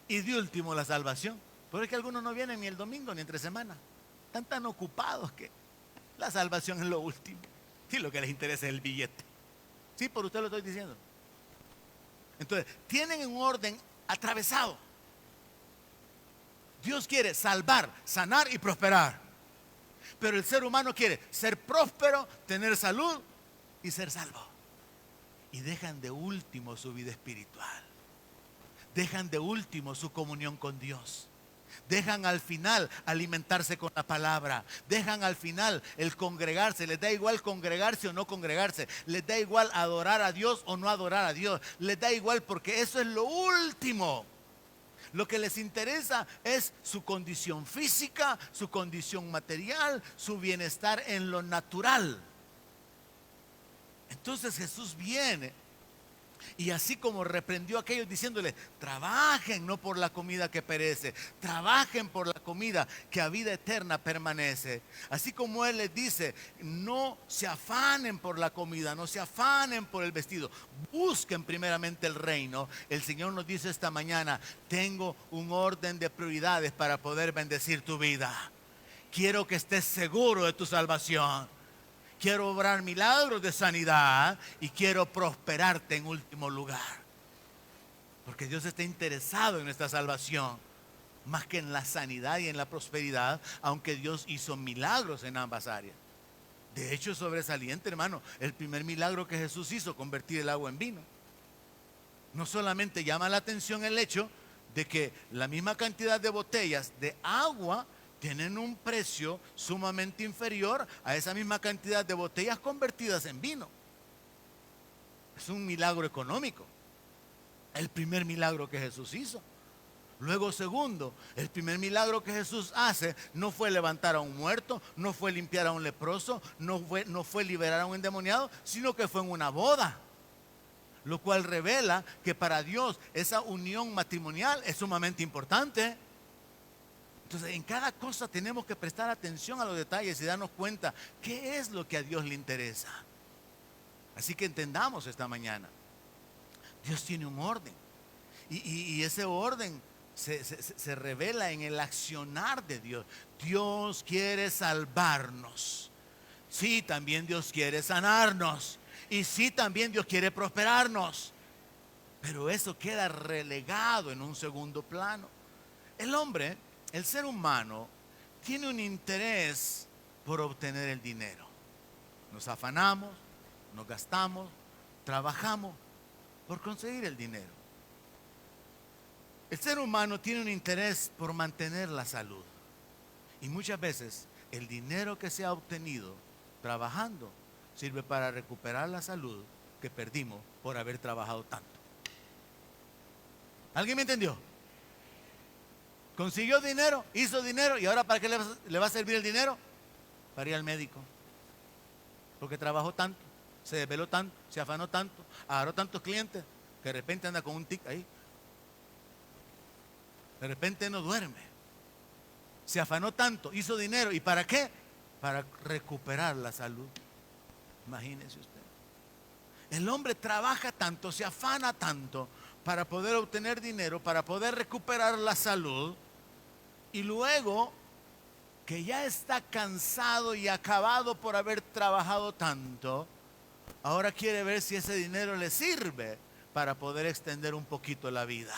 y de último la salvación. Pero es que algunos no vienen ni el domingo ni entre semana. Están tan ocupados que la salvación es lo último. Sí, lo que les interesa es el billete. Sí, por usted lo estoy diciendo. Entonces, tienen un orden atravesado. Dios quiere salvar, sanar y prosperar. Pero el ser humano quiere ser próspero, tener salud y ser salvo. Y dejan de último su vida espiritual. Dejan de último su comunión con Dios. Dejan al final alimentarse con la palabra. Dejan al final el congregarse. Les da igual congregarse o no congregarse. Les da igual adorar a Dios o no adorar a Dios. Les da igual, porque eso es lo último. Lo que les interesa es su condición física, su condición material, su bienestar en lo natural. Entonces Jesús viene Y así como reprendió a aquellos diciéndoles, trabajen no por la comida que perece, trabajen por la comida que a vida eterna permanece. Así como Él les dice, no se afanen por la comida, no se afanen por el vestido, busquen primeramente el reino. El Señor nos dice esta mañana, tengo un orden de prioridades para poder bendecir tu vida. Quiero que estés seguro de tu salvación. Quiero obrar milagros de sanidad y quiero prosperarte en último lugar. Porque Dios está interesado en nuestra salvación, más que en la sanidad y en la prosperidad, aunque Dios hizo milagros en ambas áreas. De hecho, es sobresaliente, hermano, el primer milagro que Jesús hizo, convertir el agua en vino. No solamente llama la atención el hecho de que la misma cantidad de botellas de agua tienen un precio sumamente inferior a esa misma cantidad de botellas convertidas en vino. Es un milagro económico. El primer milagro que Jesús hizo. Luego, segundo, el primer milagro que Jesús hace no fue levantar a un muerto, no fue limpiar a un leproso, no fue liberar a un endemoniado, sino que fue en una boda. Lo cual revela que para Dios esa unión matrimonial es sumamente importante. Entonces, en cada cosa tenemos que prestar atención a los detalles y darnos cuenta qué es lo que a Dios le interesa. Así que entendamos esta mañana, Dios tiene un orden y ese orden se revela en el accionar de Dios. Dios quiere salvarnos. Sí, también Dios quiere sanarnos. Y sí, también Dios quiere prosperarnos. Pero eso queda relegado en un segundo plano. El hombre, el ser humano, tiene un interés por obtener el dinero. Nos afanamos, nos gastamos, trabajamos por conseguir el dinero. El ser humano tiene un interés por mantener la salud. Y muchas veces el dinero que se ha obtenido trabajando sirve para recuperar la salud que perdimos por haber trabajado tanto. ¿Alguien me entendió? Consiguió dinero, hizo dinero, y ahora ¿para qué le va a servir el dinero? Para ir al médico. Porque trabajó tanto, se desveló tanto, se afanó tanto, agarró tantos clientes, que de repente anda con un tic ahí. De repente no duerme. Se afanó tanto, hizo dinero, ¿y para qué? Para recuperar la salud. Imagínese usted. El hombre trabaja tanto, se afana tanto para poder obtener dinero, para poder recuperar la salud. Y luego que ya está cansado y acabado por haber trabajado tanto, ahora quiere ver si ese dinero le sirve para poder extender un poquito la vida.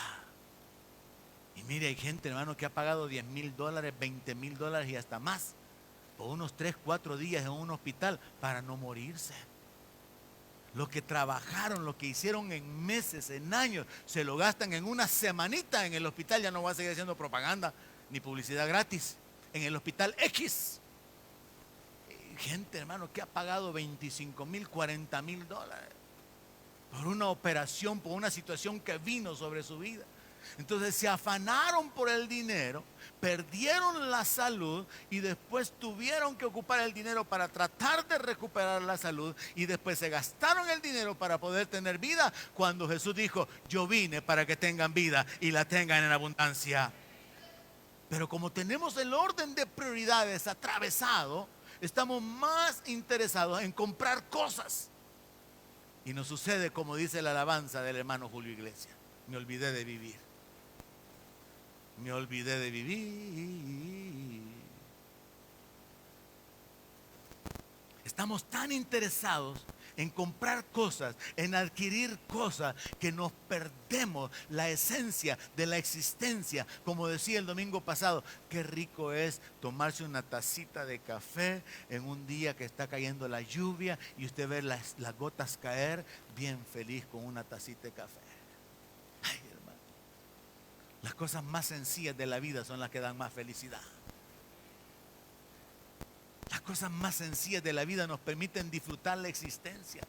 Y mire, hay gente, hermano, que ha pagado $10,000, $20,000 y hasta más por unos 3, 4 días en un hospital para no morirse. Lo que trabajaron, lo que hicieron en meses, en años, se lo gastan en una semanita en el hospital. Ya no va a seguir haciendo propaganda ni publicidad gratis. En el hospital X. Gente, hermano, que ha pagado $25,000, $40,000 por una operación, por una situación que vino sobre su vida. Entonces se afanaron por el dinero, perdieron la salud y después tuvieron que ocupar el dinero para tratar de recuperar la salud, y después se gastaron el dinero para poder tener vida, cuando Jesús dijo: yo vine para que tengan vida y la tengan en abundancia. Pero como tenemos el orden de prioridades atravesado, estamos más interesados en comprar cosas. Y nos sucede como dice la alabanza del hermano Julio Iglesias: me olvidé de vivir. Me olvidé de vivir. Estamos tan interesados en comprar cosas, en adquirir cosas, que nos perdemos la esencia de la existencia. Como decía el domingo pasado, qué rico es tomarse una tacita de café en un día que está cayendo la lluvia y usted ve las gotas caer, bien feliz con una tacita de café. Ay, hermano, las cosas más sencillas de la vida son las que dan más felicidad. Las cosas más sencillas de la vida nos permiten disfrutar la existencia,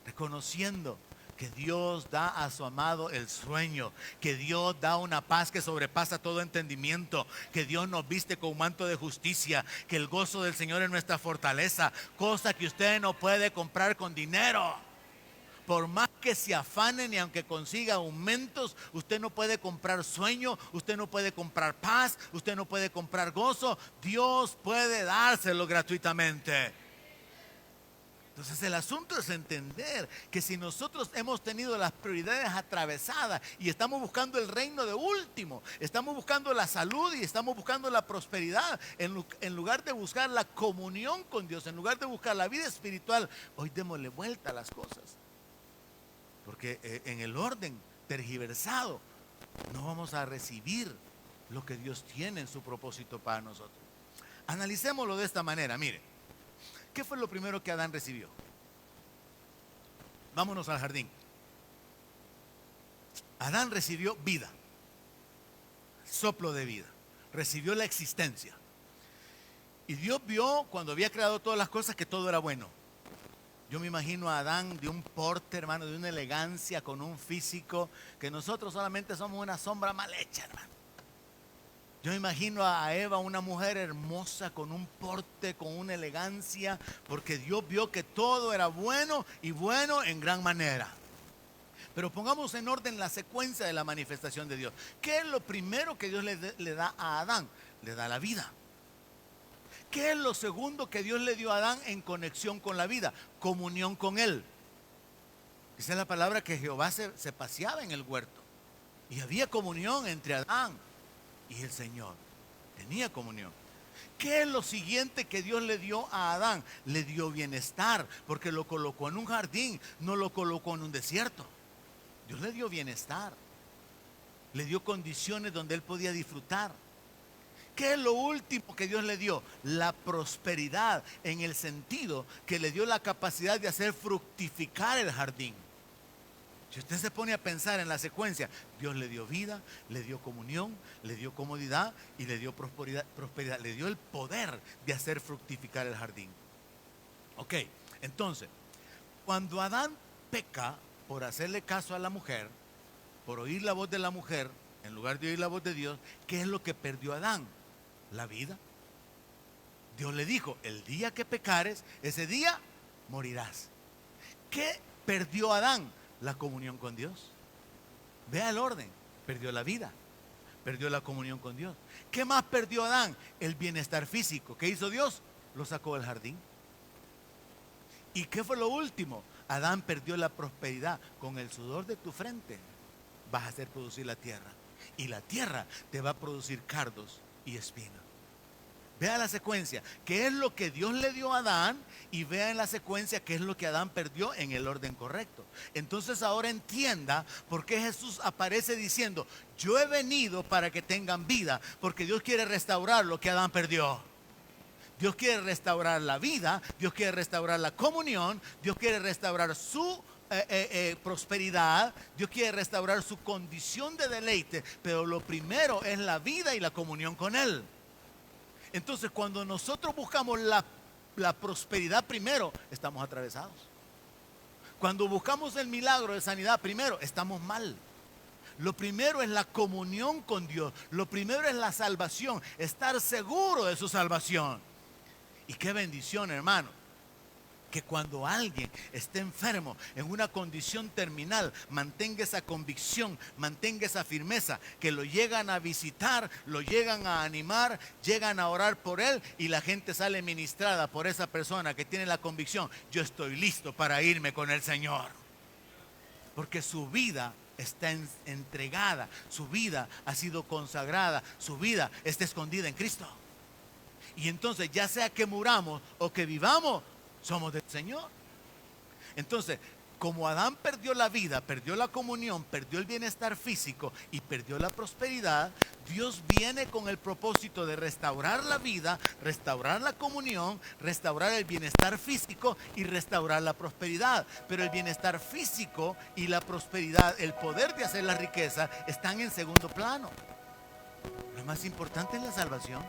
reconociendo que Dios da a su amado el sueño, que Dios da una paz que sobrepasa todo entendimiento, que Dios nos viste con un manto de justicia, que el gozo del Señor es nuestra fortaleza, cosa que usted no puede comprar con dinero. Por más que se afanen y aunque consiga aumentos, usted no puede comprar sueño, usted no puede comprar paz, usted no puede comprar gozo. Dios puede dárselo gratuitamente. Entonces el asunto es entender que si nosotros hemos tenido las prioridades atravesadas y estamos buscando el reino de último, estamos buscando la salud y estamos buscando la prosperidad, en lugar de buscar la comunión con Dios, en lugar de buscar la vida espiritual, hoy démosle vuelta a las cosas. Porque en el orden tergiversado no vamos a recibir lo que Dios tiene en su propósito para nosotros. Analicémoslo de esta manera, mire. ¿Qué fue lo primero que Adán recibió? Vámonos al jardín. Adán recibió vida, soplo de vida, recibió la existencia. Y Dios vio cuando había creado todas las cosas que todo era bueno. Yo me imagino a Adán de un porte, hermano, de una elegancia, con un físico, que nosotros solamente somos una sombra mal hecha, hermano. Yo me imagino a Eva, una mujer hermosa, con un porte, con una elegancia, porque Dios vio que todo era bueno y bueno en gran manera. Pero pongamos en orden la secuencia de la manifestación de Dios. ¿Qué es lo primero que Dios le da a Adán? Le da la vida. ¿Qué es lo segundo que Dios le dio a Adán en conexión con la vida? Comunión con Él. Esa es la palabra que Jehová se paseaba en el huerto. Y había comunión entre Adán y el Señor. Tenía comunión. ¿Qué es lo siguiente que Dios le dio a Adán? Le dio bienestar, porque lo colocó en un jardín, no lo colocó en un desierto. Dios le dio bienestar. Le dio condiciones donde él podía disfrutar. ¿Qué es lo último que Dios le dio? La prosperidad, en el sentido que le dio la capacidad de hacer fructificar el jardín. Si usted se pone a pensar en la secuencia, Dios le dio vida, le dio comunión, le dio comodidad y le dio prosperidad. Le dio el poder de hacer fructificar el jardín. Ok, entonces, cuando Adán peca por hacerle caso a la mujer, por oír la voz de la mujer, en lugar de oír la voz de Dios, ¿qué es lo que perdió Adán? La vida. Dios le dijo, el día que pecares, ese día morirás. ¿Qué perdió Adán? La comunión con Dios. Vea el orden. Perdió la vida, perdió la comunión con Dios. ¿Qué más perdió Adán? El bienestar físico. ¿Qué hizo Dios? Lo sacó del jardín. ¿Y qué fue lo último? Adán perdió la prosperidad. Con el sudor de tu frente vas a hacer producir la tierra, y la tierra te va a producir cardos y espinas. Vea la secuencia, qué es lo que Dios le dio a Adán, y vea en la secuencia qué es lo que Adán perdió en el orden correcto. Entonces ahora entienda por qué Jesús aparece diciendo, yo he venido para que tengan vida, porque Dios quiere restaurar lo que Adán perdió. Dios quiere restaurar la vida, Dios quiere restaurar la comunión, Dios quiere restaurar su prosperidad, Dios quiere restaurar su condición de deleite, pero lo primero es la vida y la comunión con Él. Entonces, cuando nosotros buscamos la prosperidad primero, estamos atravesados. Cuando buscamos el milagro de sanidad primero, estamos mal. Lo primero es la comunión con Dios. Lo primero es la salvación, estar seguro de su salvación. Y qué bendición, hermano, que cuando alguien esté enfermo, en una condición terminal, mantenga esa convicción, mantenga esa firmeza, que lo llegan a visitar, lo llegan a animar, llegan a orar por él, y la gente sale ministrada por esa persona que tiene la convicción, yo estoy listo para irme con el Señor. Porque su vida está entregada, su vida ha sido consagrada, su vida está escondida en Cristo. Y entonces, ya sea que muramos o que vivamos, somos del Señor. Entonces, como Adán perdió la vida, perdió la comunión, perdió el bienestar físico y perdió la prosperidad, Dios viene con el propósito de restaurar la vida, restaurar la comunión, restaurar el bienestar físico y restaurar la prosperidad. Pero el bienestar físico y la prosperidad, el poder de hacer la riqueza, están en segundo plano. Lo más importante es la salvación.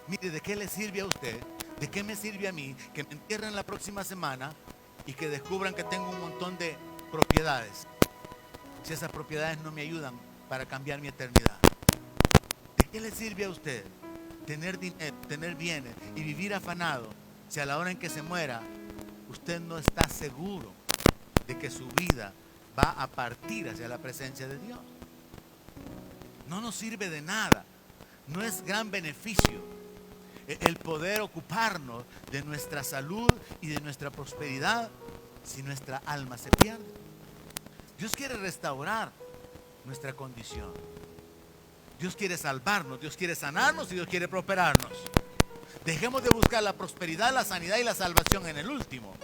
Mire, ¿de qué le sirve a usted? ¿De qué me sirve a mí que me entierren la próxima semana y que descubran que tengo un montón de propiedades, si esas propiedades no me ayudan para cambiar mi eternidad? ¿De qué le sirve a usted tener dinero, tener bienes y vivir afanado, si a la hora en que se muera usted no está seguro de que su vida va a partir hacia la presencia de Dios. No nos sirve de nada, no es gran beneficio el poder ocuparnos de nuestra salud y de nuestra prosperidad si nuestra alma se pierde. Dios quiere restaurar nuestra condición. Dios quiere salvarnos, Dios quiere sanarnos y Dios quiere prosperarnos. Dejemos de buscar la prosperidad, la sanidad y la salvación en el último.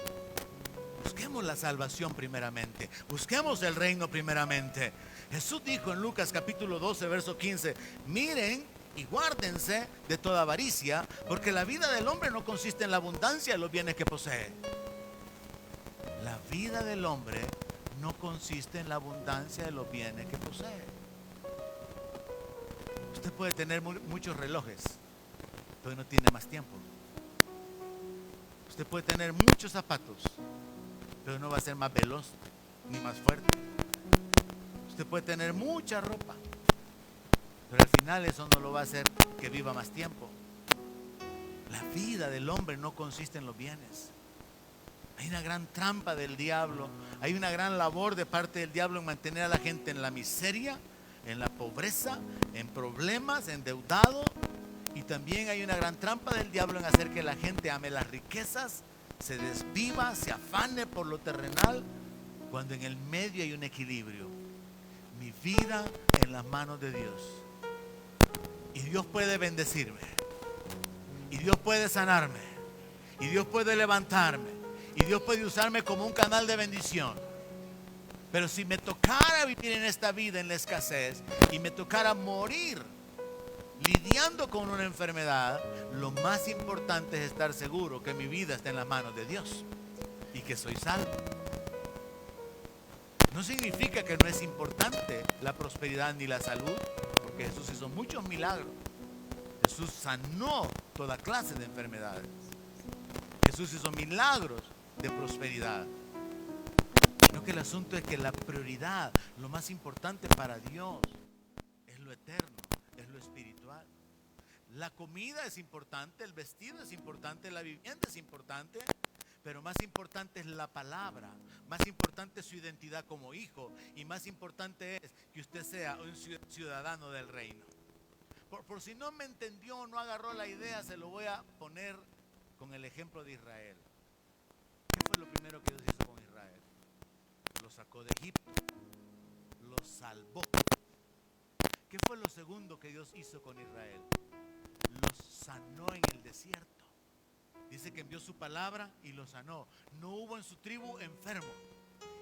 Busquemos la salvación primeramente. Busquemos el reino primeramente. Jesús dijo en Lucas capítulo 12, verso 15: miren y guárdense de toda avaricia, porque la vida del hombre no consiste en la abundancia de los bienes que posee. La vida del hombre no consiste en la abundancia de los bienes que posee. Usted puede tener muchos relojes, pero no tiene más tiempo. Usted puede tener muchos zapatos, pero no va a ser más veloz ni más fuerte. Usted puede tener mucha ropa, pero al final eso no lo va a hacer que viva más tiempo. La vida del hombre no consiste en los bienes. Hay una gran trampa del diablo. Hay una gran labor de parte del diablo en mantener a la gente en la miseria, en la pobreza, en problemas, endeudado. Y también hay una gran trampa del diablo en hacer que la gente ame las riquezas, se desviva, se afane por lo terrenal, cuando en el medio hay un equilibrio. Mi vida en las manos de Dios. Y Dios puede bendecirme. Y Dios puede sanarme. Y Dios puede levantarme. Y Dios puede usarme como un canal de bendición. Pero si me tocara vivir en esta vida en la escasez y me tocara morir lidiando con una enfermedad, lo más importante es estar seguro que mi vida está en las manos de Dios y que soy salvo. No significa que no es importante la prosperidad ni la salud, porque Jesús hizo muchos milagros. Jesús sanó toda clase de enfermedades. Jesús hizo milagros de prosperidad. Sino que el asunto es que la prioridad, lo más importante para Dios, es lo eterno, es lo espiritual. La comida es importante, el vestido es importante, la vivienda es importante, pero más importante es la palabra, más importante es su identidad como hijo, y más importante es que usted sea un ciudadano del reino. Por si no me entendió o no agarró la idea, se lo voy a poner con el ejemplo de Israel. ¿Qué fue lo primero que Dios hizo con Israel? Lo sacó de Egipto, lo salvó. ¿Qué fue lo segundo que Dios hizo con Israel? Los sanó en el desierto. Dice que envió su palabra y los sanó. No hubo en su tribu enfermo.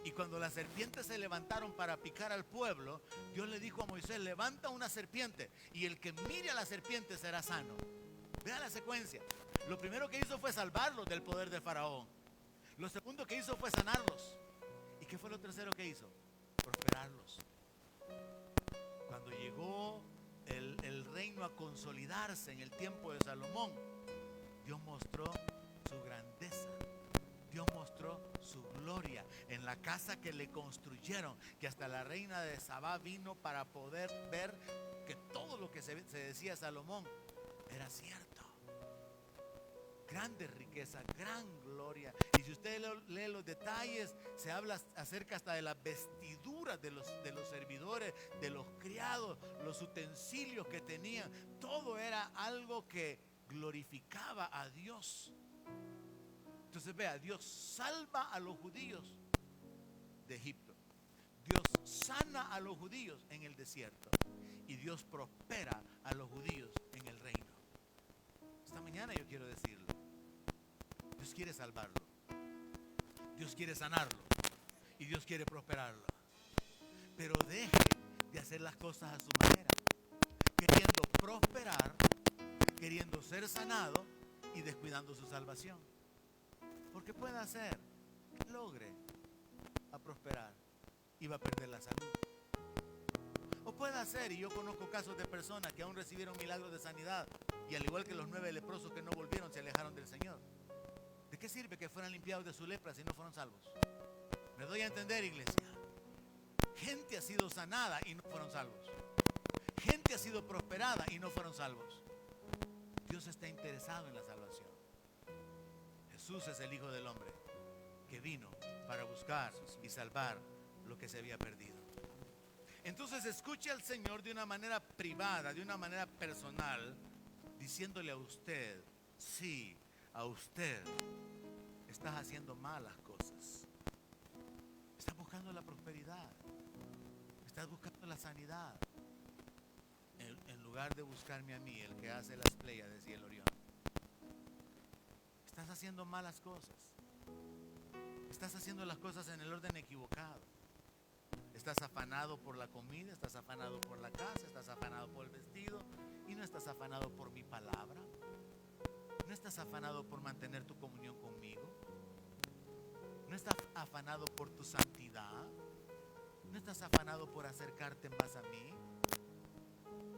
Y cuando las serpientes se levantaron para picar al pueblo, Dios le dijo a Moisés: levanta una serpiente y el que mire a la serpiente será sano. Vea la secuencia. Lo primero que hizo fue salvarlos del poder de Faraón. Lo segundo que hizo fue sanarlos. ¿Y qué fue lo tercero que hizo? Prosperarlos. Cuando llegó el reino a consolidarse en el tiempo de Salomón, Dios mostró su grandeza. Dios mostró su gloria en la casa que le construyeron, que hasta la reina de Sabá vino para poder ver que todo lo que se decía Salomón era cierto. Grande riqueza, gran gloria. Y si usted lee los detalles, se habla acerca hasta de las vestiduras de los servidores, de los criados, los utensilios que tenían. Todo era algo que glorificaba a Dios. Entonces vea, Dios salva a los judíos de Egipto. Dios sana a los judíos en el desierto. Y Dios prospera a los judíos en el reino. Esta mañana yo quiero decirlo. Dios quiere salvarlo. Dios quiere sanarlo. Y Dios quiere prosperarlo. Pero deje de hacer las cosas a su manera. Queriendo prosperar, queriendo ser sanado y descuidando su salvación. Porque puede hacer que logre a prosperar y va a perder la salud. O puede hacer, y yo conozco casos de personas que aún recibieron milagros de sanidad y al igual que los 9 leprosos que no volvieron, se alejaron del Señor. ¿De qué sirve que fueran limpiados de su lepra si no fueron salvos? ¿Me doy a entender, iglesia? Gente ha sido sanada y no fueron salvos. Gente ha sido prosperada y no fueron salvos. Dios está interesado en la salvación. Jesús es el Hijo del Hombre. que vino para buscar y salvar lo que se había perdido. Entonces escuche al Señor de una manera privada, de una manera personal, diciéndole a usted: sí, a usted estás haciendo malas cosas. Estás buscando la prosperidad, estás buscando la sanidad, en lugar de buscarme a mí, el que hace las Pléyades y el Orión. Estás haciendo malas cosas. Estás haciendo las cosas en el orden equivocado. Estás afanado por la comida, estás afanado por la casa, estás afanado por el vestido, y no estás afanado por mi palabra. No estás afanado por mantener tu comunión conmigo. No estás afanado por tu santidad. No estás afanado por acercarte más a mí.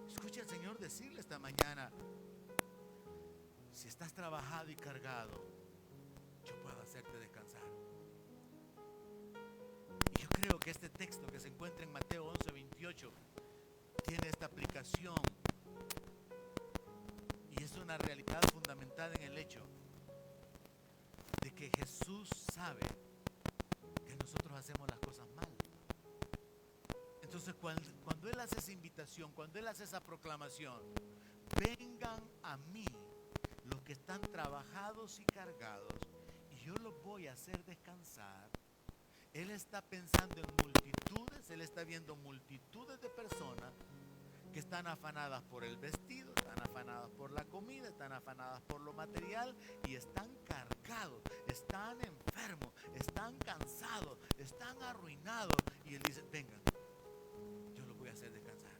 Escucha al Señor decirle esta mañana: si estás trabajado y cargado, yo puedo hacerte descansar. Y yo creo que este texto que se encuentra en Mateo 11:28 tiene esta aplicación, y es una realidad fundamental en el hecho de que Jesús sabe que nosotros hacemos las cosas mal. Entonces cuando Él hace esa invitación, cuando Él hace esa proclamación: vengan a mí los que están trabajados y cargados, y yo los voy a hacer descansar. Él está pensando en multitudes, Él está viendo multitudes de personas que están afanadas por el vestido, están afanadas por la comida, están afanadas por lo material, y están cargados, están enfermos, están cansados, están arruinados. Y Él dice: vengan, yo los voy a hacer descansar.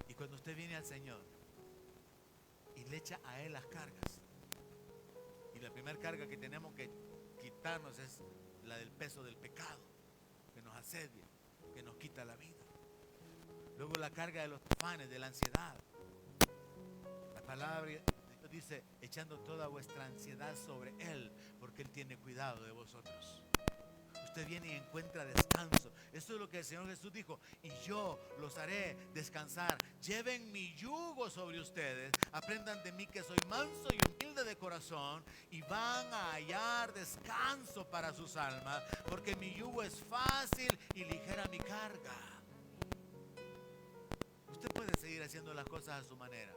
Y cuando usted viene al Señor y le echa a Él las cargas, y la primera carga que tenemos que quitarnos es la del peso del pecado, que nos asedia, que nos quita la vida. Luego la carga de los afanes, de la ansiedad. La palabra de Dios dice: echando toda vuestra ansiedad sobre Él, porque Él tiene cuidado de vosotros. Usted viene y encuentra descanso. Eso es lo que el Señor Jesús dijo: y yo los haré descansar. Lleven mi yugo sobre ustedes, aprendan de mí que soy manso y humilde de corazón, y van a hallar descanso para sus almas, porque mi yugo es fácil y ligera mi carga. Usted puede seguir haciendo las cosas a su manera.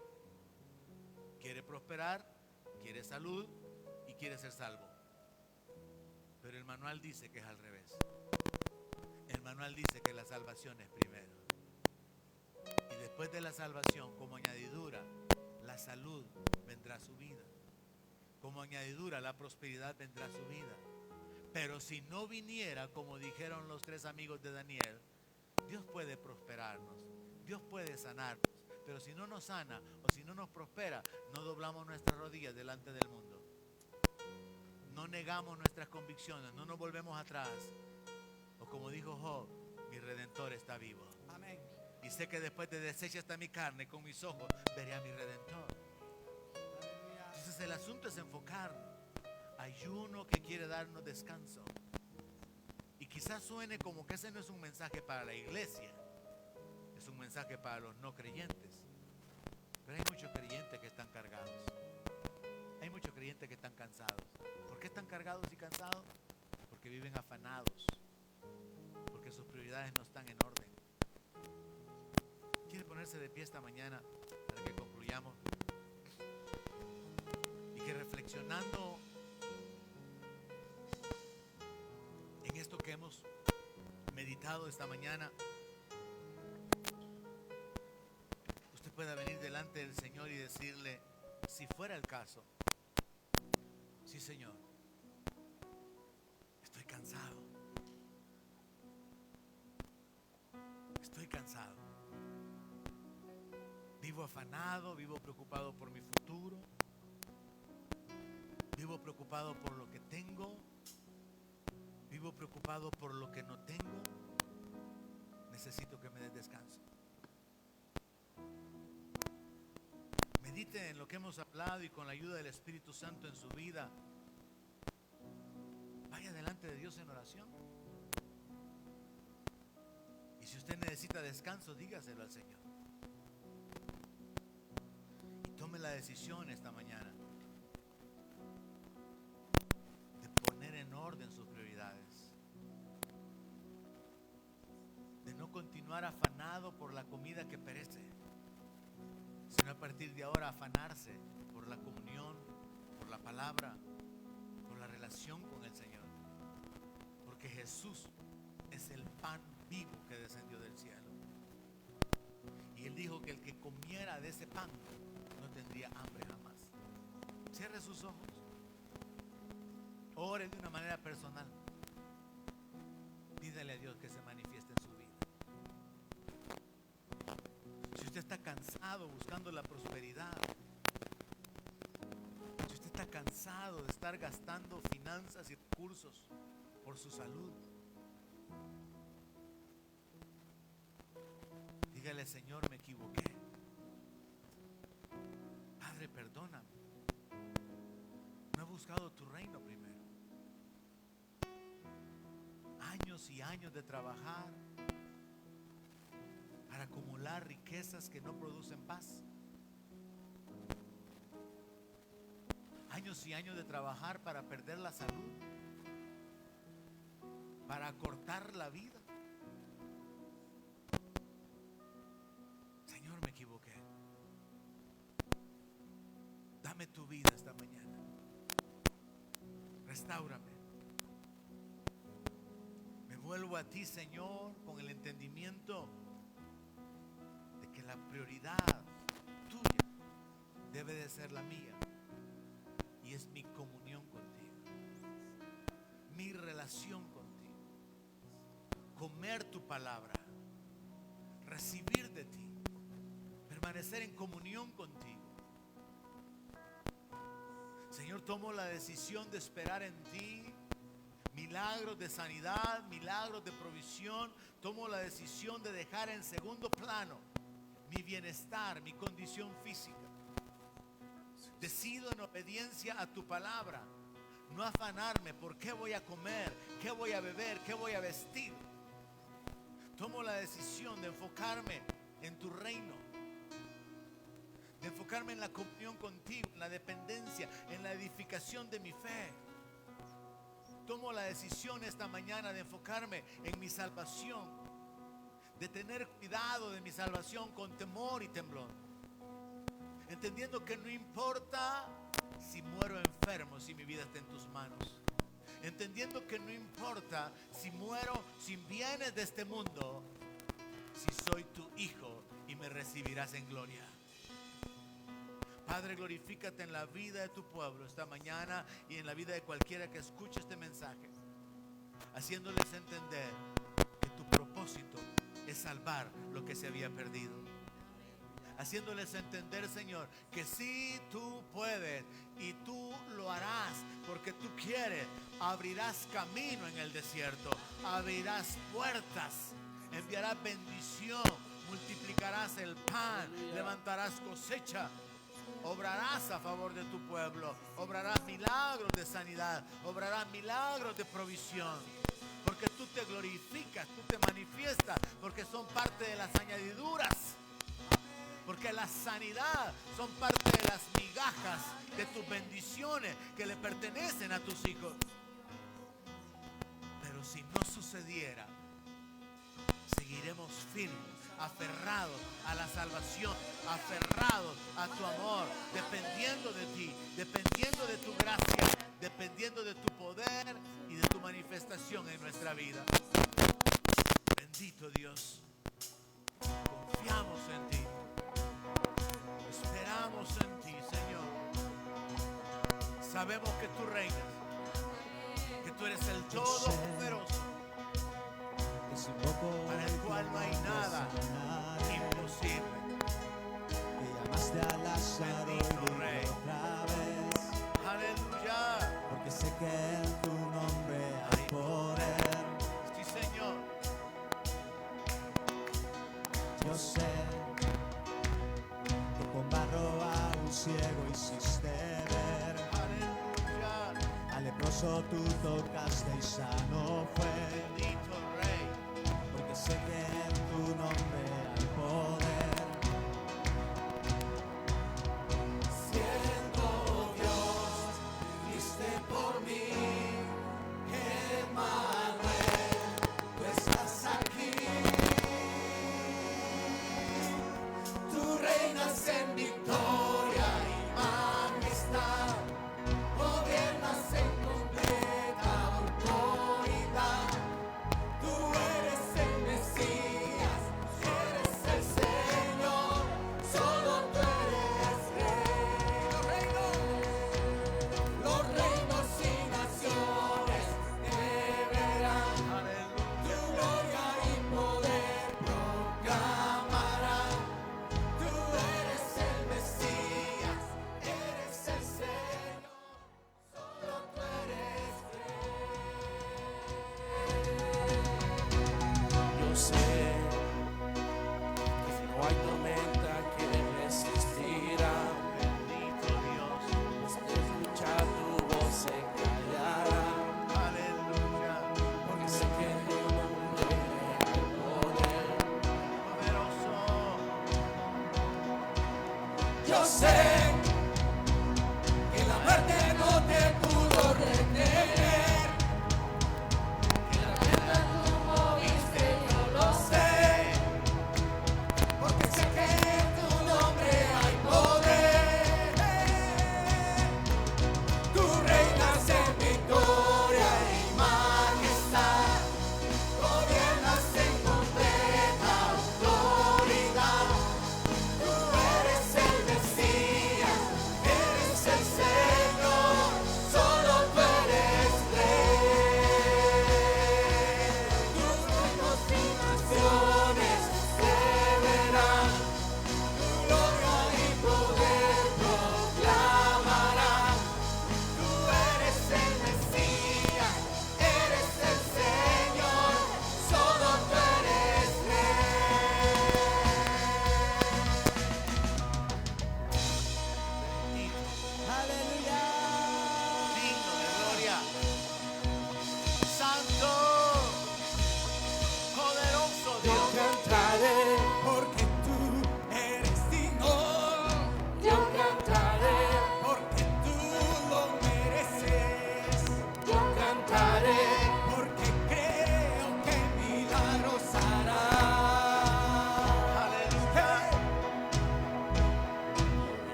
Quiere prosperar, quiere salud y quiere ser salvo. Pero el manual dice que es al revés. El manual dice que la salvación es primero. Y después de la salvación, como añadidura, la salud vendrá a su vida. Como añadidura, la prosperidad vendrá a su vida. Pero si no viniera, como dijeron los 3 amigos de Daniel, Dios puede prosperarnos, Dios puede sanarnos, pero si no nos sana o si no nos prospera, no doblamos nuestras rodillas delante del mundo. No negamos nuestras convicciones, no nos volvemos atrás. O como dijo Job: mi Redentor está vivo. Amén. Y sé que después de deshecha está mi carne, con mis ojos veré a mi Redentor. Aleluya. Entonces el asunto es enfocarnos. Hay uno que quiere darnos descanso. Y quizás suene como que ese no es un mensaje para la iglesia, es un mensaje para los no creyentes. Pero hay muchos creyentes que están cargados. Hay muchos creyentes que están cansados. ¿Por qué están cargados y cansados? Porque viven afanados, porque sus prioridades no están en orden. ¿Quiere ponerse de pie esta mañana para que concluyamos? Y que reflexionando en esto que hemos meditado esta mañana, usted pueda venir delante del Señor y decirle, si fuera el caso: sí, Señor, estoy cansado. Estoy cansado. Vivo afanado, vivo preocupado por mi futuro. Vivo preocupado por lo que tengo. Vivo preocupado por lo que no tengo. Necesito que me des descanso. Medite en lo que hemos hablado y con la ayuda del Espíritu Santo en su vida, vaya delante de Dios en oración. Y si usted necesita descanso, dígaselo al Señor. Y tome la decisión esta mañana de orden sus prioridades, de no continuar afanado por la comida que perece, sino a partir de ahora afanarse por la comunión, por la palabra, por la relación con el Señor, porque Jesús es el pan vivo que descendió del cielo, y Él dijo que el que comiera de ese pan no tendría hambre jamás. Cierre sus ojos, ore de una manera personal, pídale a Dios que se manifieste en su vida. Si usted está cansado buscando la prosperidad, si usted está cansado de estar gastando finanzas y recursos por su salud, dígale: Señor, me equivoqué. Padre, perdóname. No he buscado tu reino primero. Años y años de trabajar para acumular riquezas que no producen paz. Años y años de trabajar para perder la salud, para acortar la vida. Señor, me equivoqué. Dame tu vida esta mañana. Restáurame. Me vuelvo a ti, Señor, con el entendimiento de que la prioridad tuya debe de ser la mía, y es mi comunión contigo, mi relación contigo, comer tu palabra, recibir de ti, permanecer en comunión contigo. Señor, tomo la decisión de esperar en ti milagros de sanidad, milagros de provisión. Tomo la decisión de dejar en segundo plano mi bienestar, mi condición física. Decido en obediencia a tu palabra no afanarme por qué voy a comer, qué voy a beber, qué voy a vestir. Tomo la decisión de enfocarme en tu reino, de enfocarme en la comunión contigo, en la dependencia, en la edificación de mi fe. Tomo la decisión esta mañana de enfocarme en mi salvación, de tener cuidado de mi salvación con temor y temblor, entendiendo que no importa si muero enfermo, si mi vida está en tus manos, entendiendo que no importa si muero sin bienes de este mundo, si soy tu hijo y me recibirás en gloria. Padre, glorifícate en la vida de tu pueblo esta mañana y en la vida de cualquiera que escuche este mensaje, haciéndoles entender que tu propósito es salvar lo que se había perdido, haciéndoles entender, Señor, que sí tú puedes y tú lo harás, porque tú quieres. Abrirás camino en el desierto, abrirás puertas, enviarás bendición, multiplicarás el pan, levantarás cosecha. Obrarás a favor de tu pueblo, obrarás milagros de sanidad, obrarás milagros de provisión, porque tú te glorificas, tú te manifiestas, porque son parte de las añadiduras, porque la sanidad son parte de las migajas de tus bendiciones que le pertenecen a tus hijos. Pero si no sucediera, seguiremos firmes, aferrados a la salvación, aferrados a tu amor, dependiendo de ti, dependiendo de tu gracia, dependiendo de tu poder y de tu manifestación en nuestra vida. Bendito Dios, confiamos en ti, esperamos en ti, Señor. Sabemos que tú reinas, que tú eres el Todopoderoso, para el cual no hay nada imposible. Que llamaste a Lázaro Bendito Rey. otra vez, Aleluya. porque sé que en tu nombre hay poder. Sí, Señor. Yo sé que con barro a un ciego hiciste ver, Aleluya. al leproso tú tocaste y sano fue. Bendito Rey. Porque sé que en tu nombre